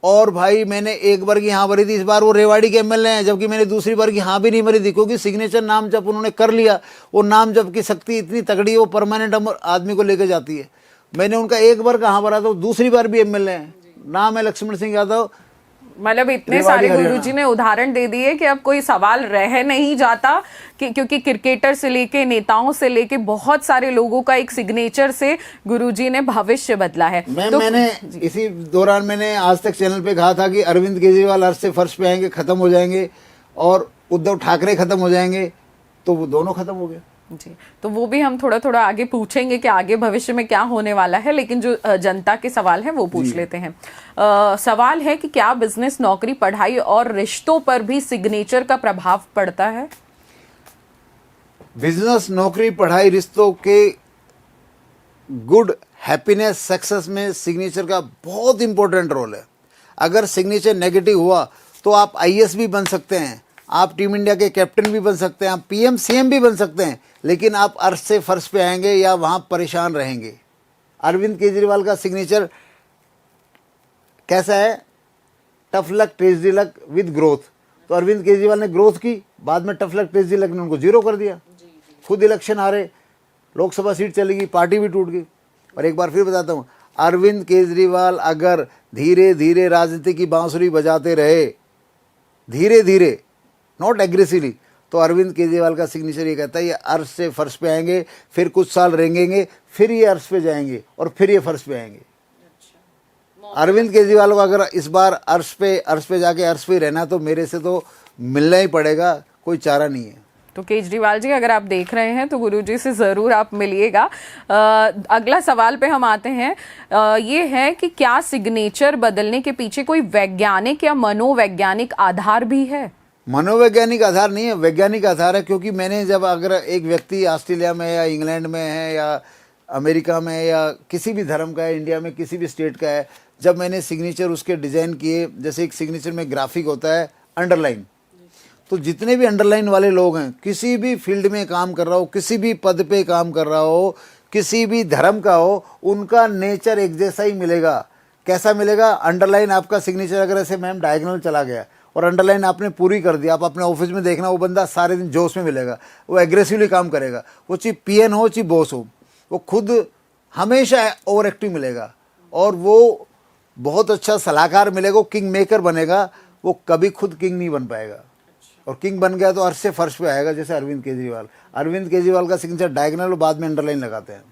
S3: और भाई मैंने एक बार की हाँ भरी थी, इस बार वो रेवाड़ी के एमएलए हैं, जबकि मैंने दूसरी बार की हाँ भी नहीं भरी थी, क्योंकि सिग्नेचर नाम जब उन्होंने कर लिया, वो नाम जब की शक्ति इतनी तगड़ी है, वो परमानेंट आदमी को लेकर जाती है। मैंने उनका एक बार का हाँ भरा था, दूसरी बार भी एमएलए हैं, नाम है लक्ष्मण सिंह यादव।
S4: मतलब इतने सारे गुरुजी ने उदाहरण दे दिए कि अब कोई सवाल रह नहीं जाता कि क्योंकि क्रिकेटर से लेके नेताओं से लेके बहुत सारे लोगों का एक सिग्नेचर से गुरुजी ने भविष्य बदला है।
S3: तो मैंने इसी दौरान मैंने आज तक चैनल पे कहा था कि अरविंद केजरीवाल अर्श से फर्श पे आएंगे, खत्म हो जाएंगे, और उद्धव ठाकरे खत्म हो जाएंगे, तो वो दोनों खत्म हो गए।
S4: जी, तो वो भी हम थोड़ा थोड़ा आगे पूछेंगे कि आगे भविष्य में क्या होने वाला है, लेकिन जो जनता के सवाल हैं वो पूछ लेते हैं। सवाल है कि क्या बिजनेस, नौकरी, पढ़ाई और रिश्तों पर भी सिग्नेचर का प्रभाव पड़ता है?
S3: बिजनेस, नौकरी, पढ़ाई, रिश्तों के गुड, हैप्पीनेस, सक्सेस में सिग्नेचर का बहुत इंपॉर्टेंट रोल है। अगर सिग्नेचर नेगेटिव हुआ तो आप आईएएस भी बन सकते हैं, आप टीम इंडिया के कैप्टन भी बन सकते हैं, आप पीएम सीएम भी बन सकते हैं, लेकिन आप अर्श से फर्श पे आएंगे या वहाँ परेशान रहेंगे। अरविंद केजरीवाल का सिग्नेचर कैसा है? Tough luck tragedy luck with growth. तो अरविंद केजरीवाल ने ग्रोथ की, बाद में टफ लक ट्रेजडी लक ने उनको जीरो कर दिया। खुद इलेक्शन हारे, लोकसभा सीट चली गई, पार्टी भी टूट गई। और एक बार फिर बताता हूँ, अरविंद केजरीवाल अगर धीरे धीरे राजनीति की बांसुरी बजाते रहे, धीरे धीरे, नॉट एग्रेसिवली, तो अरविंद केजरीवाल का सिग्नेचर ये कहता है ये अर्श से फर्श पे आएंगे, फिर कुछ साल रेंगेंगे, फिर ये अर्श पे जाएंगे और फिर ये फर्श पे आएंगे। अरविंद केजरीवाल को अगर इस बार अर्श पे जाके अर्श पे रहना, तो मेरे से तो मिलना ही पड़ेगा, कोई चारा नहीं है।
S4: तो केजरीवाल जी, अगर आप देख रहे हैं तो गुरुजी से ज़रूर आप मिलिएगा। अगला सवाल पे हम आते हैं। ये है कि क्या सिग्नेचर बदलने के पीछे कोई वैज्ञानिक या मनोवैज्ञानिक आधार भी है?
S3: मनोवैज्ञानिक आधार नहीं है, वैज्ञानिक आधार है। क्योंकि मैंने जब अगर एक व्यक्ति ऑस्ट्रेलिया में या इंग्लैंड में है या अमेरिका में या किसी भी धर्म का है, इंडिया में किसी भी स्टेट का है, जब मैंने सिग्नेचर उसके डिज़ाइन किए, जैसे एक सिग्नेचर में ग्राफिक होता है अंडरलाइन, तो जितने भी अंडरलाइन वाले लोग हैं, किसी भी फील्ड में काम कर रहा हो, किसी भी पद पे काम कर रहा हो, किसी भी धर्म का हो, उनका नेचर एक जैसा ही मिलेगा। कैसा मिलेगा? अंडरलाइन आपका सिग्नेचर अगर ऐसे मैम डायगोनल चला गया और अंडरलाइन आपने पूरी कर दी, आप अपने ऑफिस में देखना वो बंदा सारे दिन जोश में मिलेगा, वो एग्रेसिवली काम करेगा, वो चाहे पीएन हो चाहे बॉस हो, वो खुद हमेशा ओवर एक्टिव मिलेगा और वो बहुत अच्छा सलाहकार मिलेगा, वो किंग मेकर बनेगा, वो कभी खुद किंग नहीं बन पाएगा। और किंग बन गया तो अर्श से फर्श पे आएगा, जैसे अरविंद केजरीवाल। अरविंद केजरीवाल का सिग्नेचर डायगोनल और बाद में अंडरलाइन लगाते हैं।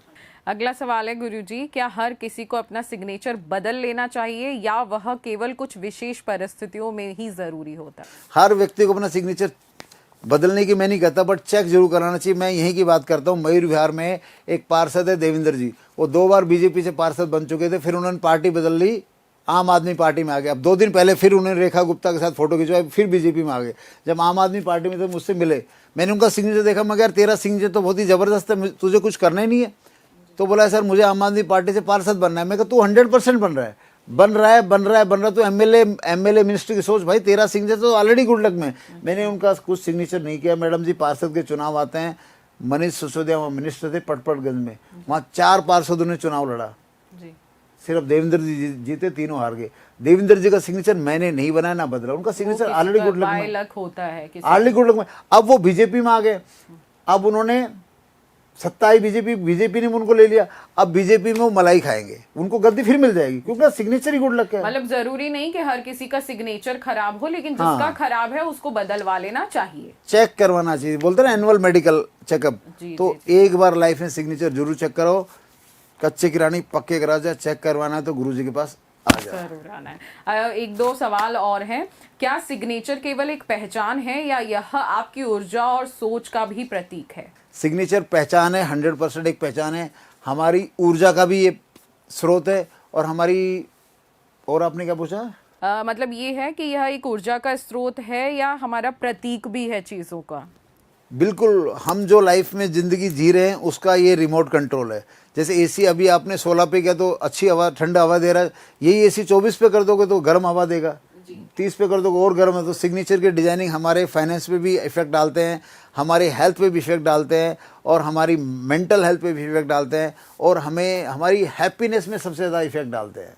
S4: अगला सवाल है गुरुजी, क्या हर किसी को अपना सिग्नेचर बदल लेना चाहिए या वह केवल कुछ विशेष परिस्थितियों में ही जरूरी होता है?
S3: हर व्यक्ति को अपना सिग्नेचर बदलने की मैं नहीं कहता, बट चेक जरूर कराना चाहिए। मैं यहीं की बात करता हूँ। मयूर विहार में एक पार्षद है देवेंद्र जी, वो 2 बार बीजेपी से पार्षद बन चुके थे, फिर उन्होंने पार्टी बदल ली, आम आदमी पार्टी में आ गए। अब 2 दिन पहले फिर उन्होंने रेखा गुप्ता के साथ फोटो खिंचवाई, फिर बीजेपी में आ गए। जब आम आदमी पार्टी में थे मुझसे मिले, मैंने उनका सिग्नेचर देखा, मगर यार तेरा सिग्नेचर तो बहुत ही ज़बरदस्त है, तुझे कुछ करना ही नहीं है। तो बोला सर मुझे आम आदमी पार्टी से पार्षद बनना है। मैं कहा तू 100% बन रहा है तो एमएलए मिनिस्टर की सोच भाई, तेरा सिग्नेचर तो ऑलरेडी गुड लक में। मैंने उनका कुछ सिग्नेचर नहीं किया। मैडम जी पार्षद के चुनाव आते हैं, मनीष सिसोदिया वहाँ मिनिस्टर थे पटपड़गंज में, वहाँ 4 पार्षदों ने चुनाव लड़ा, सिर्फ देवेंद्र जी जीते, तीनों हार गए। देवेंद्र जी का सिग्नेचर मैंने नहीं बनाया ना बदला, उनका सिग्नेचर ऑलरेडी गुड लक
S4: होता है,
S3: ऑलरेडी गुड लक में। अब वो बीजेपी में आ गए, अब उन्होंने सत्ता आई बीजेपी ने उनको ले लिया, अब बीजेपी में वो मलाई खाएंगे, उनको गद्दी फिर मिल जाएगी क्योंकि सिग्नेचर ही गुड लक है।
S4: मतलब जरूरी नहीं कि हर किसी का सिग्नेचर खराब हो, लेकिन जिसका खराब है उसको बदलवा लेना चाहिए,
S3: चेक करवाना चाहिए। बोलते ना एनुअल मेडिकल चेकअप, तो एक बार लाइफ में सिग्नेचर जरूर चेक करो। कच्चे की रानी पक्के करा जाए, चेक करवाना है तो गुरुजी के पास आ जाए,
S4: जरूर आना है। 1-2 सवाल और हैं। क्या सिग्नेचर केवल एक पहचान है या यह आपकी ऊर्जा और सोच का भी प्रतीक है?
S3: सिग्नेचर पहचान है, 100% एक पहचान है, हमारी ऊर्जा का भी ये स्रोत है और हमारी, और आपने क्या पूछा?
S4: मतलब ये है कि यह एक ऊर्जा का स्रोत है या हमारा प्रतीक भी है चीज़ों का?
S3: बिल्कुल, हम जो लाइफ में ज़िंदगी जी रहे हैं उसका ये रिमोट कंट्रोल है। जैसे एसी अभी आपने 16 पे किया तो अच्छी हवा, ठंडा हवा दे रहा है, यही एसी 24 पे कर दोगे तो गर्म हवा देगा, 30 पे कर दोगे और गर्म है। तो सिग्नेचर के डिजाइनिंग हमारे फाइनेंस पे भी इफेक्ट डालते हैं, हमारे हेल्थ पे भी इफेक्ट डालते हैं और हमारी मेंटल हेल्थ पे भी इफेक्ट डालते हैं और हमें हमारी हैप्पीनेस में सबसे ज़्यादा इफेक्ट डालते हैं।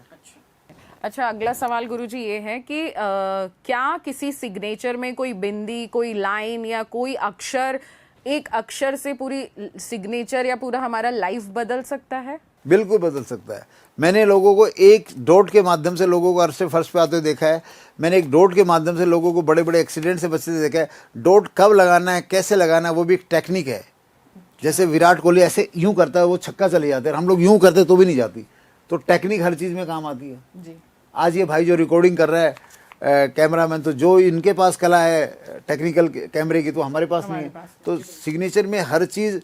S4: अच्छा, अगला सवाल गुरुजी ये है कि क्या किसी सिग्नेचर में कोई बिंदी, कोई लाइन या कोई अक्षर, एक अक्षर से पूरी सिग्नेचर या पूरा हमारा लाइफ बदल सकता है?
S3: बिल्कुल बदल सकता है। मैंने लोगों को एक डॉट के माध्यम से लोगों को अर्श से फर्श पे आते हुए देखा है। मैंने एक डॉट के माध्यम से लोगों को बड़े बड़े एक्सीडेंट से बचते हुए देखा है। डॉट कब लगाना है, कैसे लगाना है, वो भी एक टेक्निक है। जैसे विराट कोहली ऐसे यूं करता है, वो छक्का चले जाते हैं, हम लोग यूं करते तो भी नहीं जाती। तो टेक्निक हर चीज़ में काम आती है जी। आज ये भाई जो रिकॉर्डिंग कर रहा है, कैमरामैन, तो जो इनके पास कला है टेक्निकल कैमरे की तो हमारे पास नहीं है। तो सिग्नेचर में हर चीज़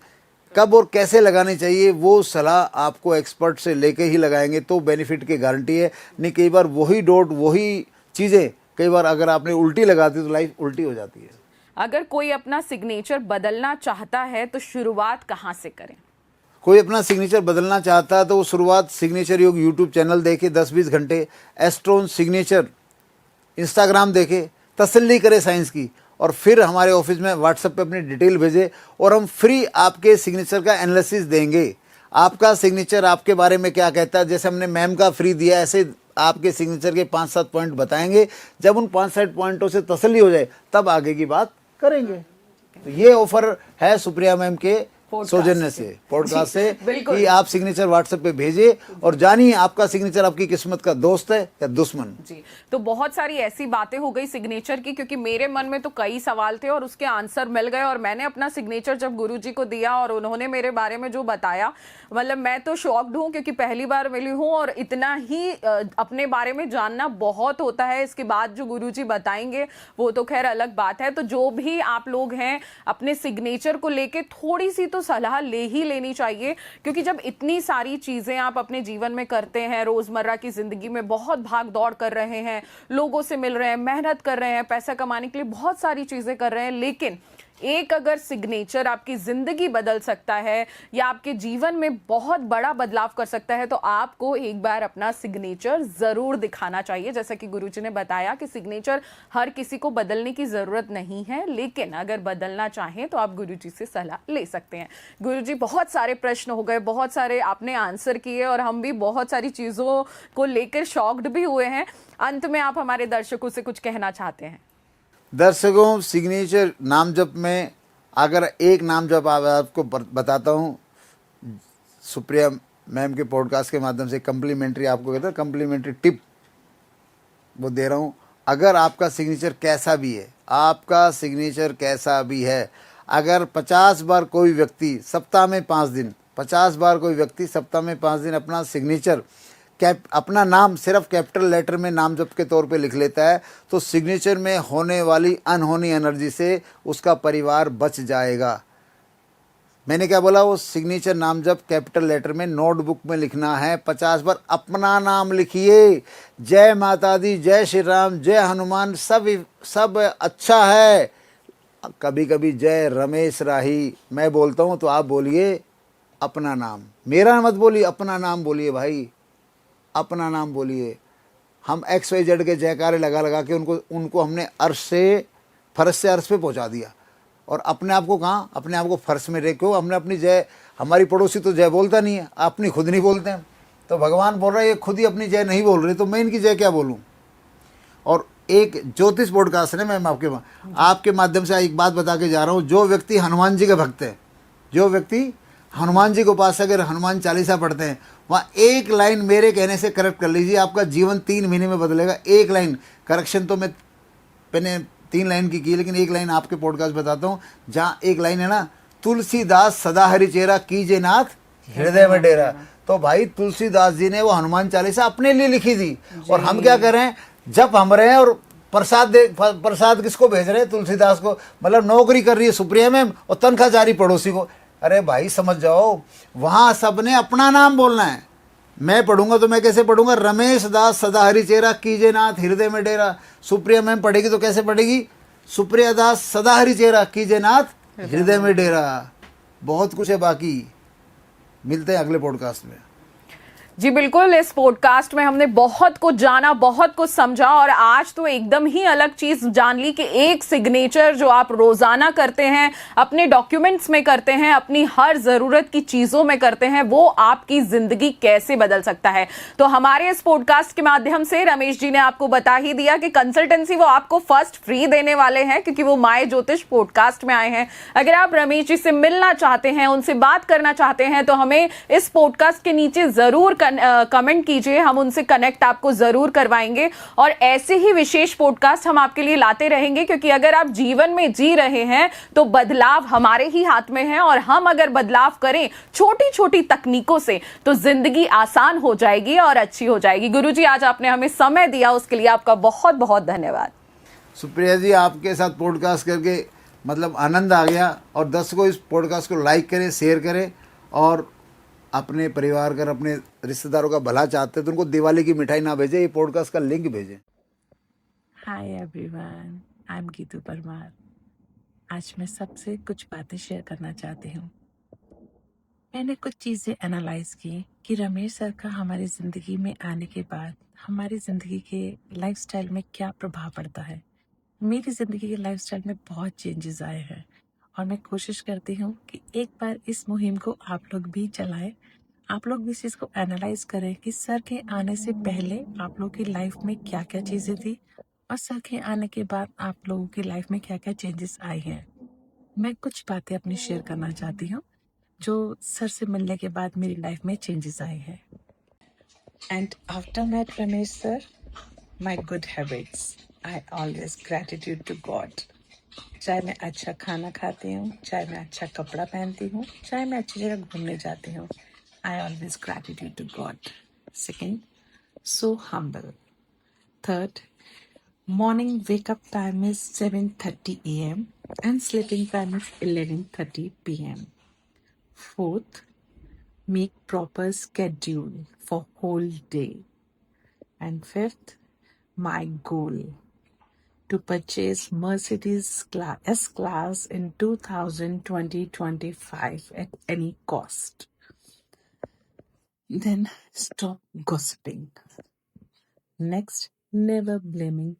S3: कब और कैसे लगानी चाहिए वो सलाह आपको एक्सपर्ट से लेके ही लगाएंगे तो बेनिफिट की गारंटी है। नहीं कई बार वही डॉट वही चीज़ें कई बार अगर आपने उल्टी लगा दी तो लाइफ उल्टी हो जाती है।
S4: अगर कोई अपना सिग्नेचर बदलना चाहता है तो शुरुआत कहाँ से करें?
S3: कोई अपना सिग्नेचर बदलना चाहता है तो वो शुरुआत सिग्नेचर योग यूट्यूब चैनल देखे 10-20 घंटे, एस्ट्रोन सिग्नेचर इंस्टाग्राम देखे, तसल्ली करे साइंस की, और फिर हमारे ऑफिस में व्हाट्सएप पे अपनी डिटेल भेजे और हम फ्री आपके सिग्नेचर का एनालिसिस देंगे। आपका सिग्नेचर आपके बारे में क्या कहता है, जैसे हमने मैम का फ्री दिया ऐसे आपके सिग्नेचर के 5-7 पॉइंट बताएंगे। जब उन 5-7 पॉइंटों से तसल्ली हो जाए तब आगे की बात करेंगे। तो ये ऑफर है सुप्रिया मैम के सौजन्य से, पॉडकास्ट से, कि आप सिग्नेचर व्हाट्सएप पे भेजिए और जानिए आपका सिग्नेचर आपकी किस्मत का दोस्त है या दुश्मन।
S4: जी, तो बहुत सारी ऐसी बातें हो गई सिग्नेचर की, क्योंकि मेरे मन में तो कई सवाल थे और उसके आंसर मिल गए। और मैंने अपना सिग्नेचर जब गुरुजी को दिया और उन्होंने मेरे बारे में जो बताया, मतलब मैं तो शॉक्ड हूँ, क्योंकि पहली बार मिली हूँ और इतना ही अपने बारे में जानना बहुत होता है। इसके बाद जो गुरुजी बताएंगे वो तो खैर अलग बात है। तो जो भी आप लोग हैं अपने सिग्नेचर को लेके थोड़ी सी तो सलाह ले ही लेनी चाहिए, क्योंकि जब इतनी सारी चीजें आप अपने जीवन में करते हैं, रोजमर्रा की जिंदगी में बहुत भाग दौड़ कर रहे हैं, लोगों से मिल रहे हैं, मेहनत कर रहे हैं, पैसा कमाने के लिए बहुत सारी चीजें कर रहे हैं, लेकिन एक अगर सिग्नेचर आपकी जिंदगी बदल सकता है या आपके जीवन में बहुत बड़ा बदलाव कर सकता है तो आपको एक बार अपना सिग्नेचर जरूर दिखाना चाहिए। जैसा कि गुरुजी ने बताया कि सिग्नेचर हर किसी को बदलने की जरूरत नहीं है, लेकिन अगर बदलना चाहें तो आप गुरुजी से सलाह ले सकते हैं। गुरुजी, बहुत सारे प्रश्न हो गए, बहुत सारे आपने आंसर किए और हम भी बहुत सारी चीजों को लेकर शॉक्ड भी हुए हैं। अंत में आप हमारे दर्शकों से कुछ कहना चाहते हैं?
S3: दर्शकों, सिग्नेचर नाम जप में अगर एक नाम जप आपको बताता हूँ, सुप्रिया मैम के पॉडकास्ट के माध्यम से कम्प्लीमेंट्री, आपको कहता है कम्प्लीमेंट्री टिप वो दे रहा हूँ। अगर आपका सिग्नेचर कैसा भी है, आपका सिग्नेचर कैसा भी है, अगर 50 बार कोई व्यक्ति सप्ताह में 5 दिन, 50 बार कोई व्यक्ति सप्ताह में 5 दिन अपना सिग्नेचर अपना नाम सिर्फ कैपिटल लेटर में नाम जप के तौर पे लिख लेता है तो सिग्नेचर में होने वाली अनहोनी एनर्जी से उसका परिवार बच जाएगा। मैंने क्या बोला, वो सिग्नेचर नाम जप कैपिटल लेटर में नोटबुक में लिखना है। 50 बार अपना नाम लिखिए। जय माता दी, जय श्री राम, जय हनुमान, सब अच्छा है। कभी कभी जय रमेश राही मैं बोलता हूँ तो आप बोलिए अपना नाम, मेरा मत बोलिए, अपना नाम बोलिए भाई, अपना नाम बोलिए। हम XYZ के जयकारे लगा के उनको हमने अर्श से फर्श से अर्श पे पहुंचा दिया और अपने आप को कहाँ, अपने आप को फर्श में रखो। हमने अपनी जय, हमारी पड़ोसी तो जय बोलता नहीं है, अपनी खुद नहीं बोलते हैं, तो भगवान बोल रहा है ये खुद ही अपनी जय नहीं बोल रहे, तो मैं इनकी जय क्या बोलूँ। और एक ज्योतिष पॉडकास्ट है, मैं आपके माध्यम से एक बात बता के जा रहा हूँ। जो व्यक्ति हनुमान जी के भक्त है, जो व्यक्ति हनुमान जी के पास अगर हनुमान चालीसा पढ़ते हैं, वहाँ एक लाइन मेरे कहने से करेक्ट कर लीजिए, आपका जीवन 3 महीने में बदलेगा। एक लाइन करेक्शन तो मैंने 3 लाइन की लेकिन एक लाइन आपके पॉडकास्ट बताता हूँ, जहाँ एक लाइन है ना, तुलसीदास सदा हरि चेरा कीजे नाथ हृदय में डेरा। तो भाई तुलसीदास जी ने वो हनुमान चालीसा अपने लिए लिखी थी और हम क्या कर रहे हैं, जब हम रहे हैं और प्रसाद किसको भेज रहे हैं, तुलसीदास को। मतलब नौकरी कर रही है सुप्रिया मैम और तनख्वाह जा रही पड़ोसी को। अरे भाई समझ जाओ, वहाँ सबने अपना नाम बोलना है। मैं पढ़ूंगा तो मैं कैसे पढ़ूंगा, रमेश दास सदा हरि चेरा कीजे नाथ हृदय में डेरा। सुप्रिया मैम पढ़ेगी तो कैसे पढ़ेगी, सुप्रिया दास सदा हरि चेरा कीजे नाथ हृदय में डेरा। बहुत कुछ है बाकी, मिलते हैं अगले पॉडकास्ट में।
S4: जी बिल्कुल, इस पॉडकास्ट में हमने बहुत कुछ जाना, बहुत कुछ समझा और आज तो एकदम ही अलग चीज जान ली कि एक सिग्नेचर जो आप रोजाना करते हैं, अपने डॉक्यूमेंट्स में करते हैं, अपनी हर जरूरत की चीजों में करते हैं, वो आपकी जिंदगी कैसे बदल सकता है। तो हमारे इस पॉडकास्ट के माध्यम से रमेश जी ने आपको बता ही दिया कि कंसल्टेंसी वो आपको फर्स्ट फ्री देने वाले हैं, क्योंकि वो माय ज्योतिष पॉडकास्ट में आए हैं। अगर आप रमेश जी से मिलना चाहते हैं, उनसे बात करना चाहते हैं तो हमें इस पॉडकास्ट के नीचे जरूर कमेंट कीजिए, हम उनसे कनेक्ट आपको जरूर करवाएंगे और ऐसे ही विशेष पॉडकास्ट हम आपके लिए लाते रहेंगे, क्योंकि अगर आप जीवन में जी रहे हैं तो बदलाव हमारे ही हाथ में है और हम अगर बदलाव करें छोटी छोटी तकनीकों से तो जिंदगी आसान हो जाएगी और अच्छी हो जाएगी। गुरुजी, आज आपने हमें समय दिया, उसके लिए आपका बहुत बहुत धन्यवाद।
S3: सुप्रिया जी, आपके साथ पॉडकास्ट करके मतलब आनंद आ गया, और दर्शकों इस पॉडकास्ट को लाइक करें, शेयर करें, और अपने परिवार का, अपने रिश्तेदारों का भला चाहते हैं तो उनको दिवाली की मिठाई ना भेजें, ये पॉडकास्ट का लिंक भेजें।
S5: Hi everyone, I am Geetu Parmar. आज मैं सबसे कुछ बातें शेयर करना चाहती हूँ। मैंने कुछ चीज़ें एनालाइज की कि रमेश सर का हमारी ज़िंदगी में आने के बाद हमारी ज़िंदगी के लाइफस्टाइल में क्या प्रभाव पड़ता है। मेरी ज़िंदगी के लाइफस्टाइल में बहुत चेंजेस आए हैं और मैं कोशिश करती हूँ कि एक बार इस मुहिम को आप लोग भी चलाएं, आप लोग भी इस चीज़ को एनालाइज करें कि सर के आने से पहले आप लोगों की लाइफ में क्या क्या चीज़ें थी और सर के आने के बाद आप लोगों की लाइफ में क्या क्या चेंजेस आए हैं। मैं कुछ बातें अपनी शेयर करना चाहती हूँ जो सर से मिलने के बाद मेरी लाइफ में चेंजेस आए हैं। And after met Ramesh sir, my good habits, I always gratitude to God. चाहे मैं अच्छा खाना खाती हूँ, चाहे मैं अच्छा कपड़ा पहनती हूँ, चाहे मैं अच्छी जगह घूमने जाती हूँ, I always gratitude to God. Second, so humble. Third, morning wake up time is 7:30 a.m. and sleeping time is 11:30 p.m. Fourth, make proper schedule for whole day. And fifth, my goal to purchase Mercedes S-Class in 2020-25 at any cost. Then stop gossiping. Next, never blaming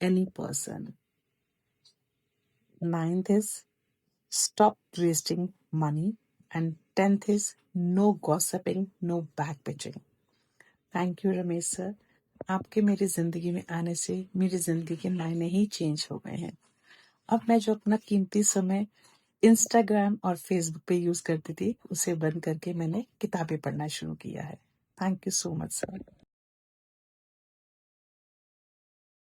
S5: any person. Ninth is stop wasting money. And 10th is no gossiping, no backbitching. Thank you Ramesh sir, आपके मेरी ज़िंदगी में आने से मेरी ज़िंदगी के मायने ही चेंज हो गए हैं। अब मैं जो अपना कीमती समय इंस्टाग्राम और फेसबुक पे यूज़ करती थी उसे बंद करके मैंने किताबें पढ़ना शुरू किया है। Thank you so much sir.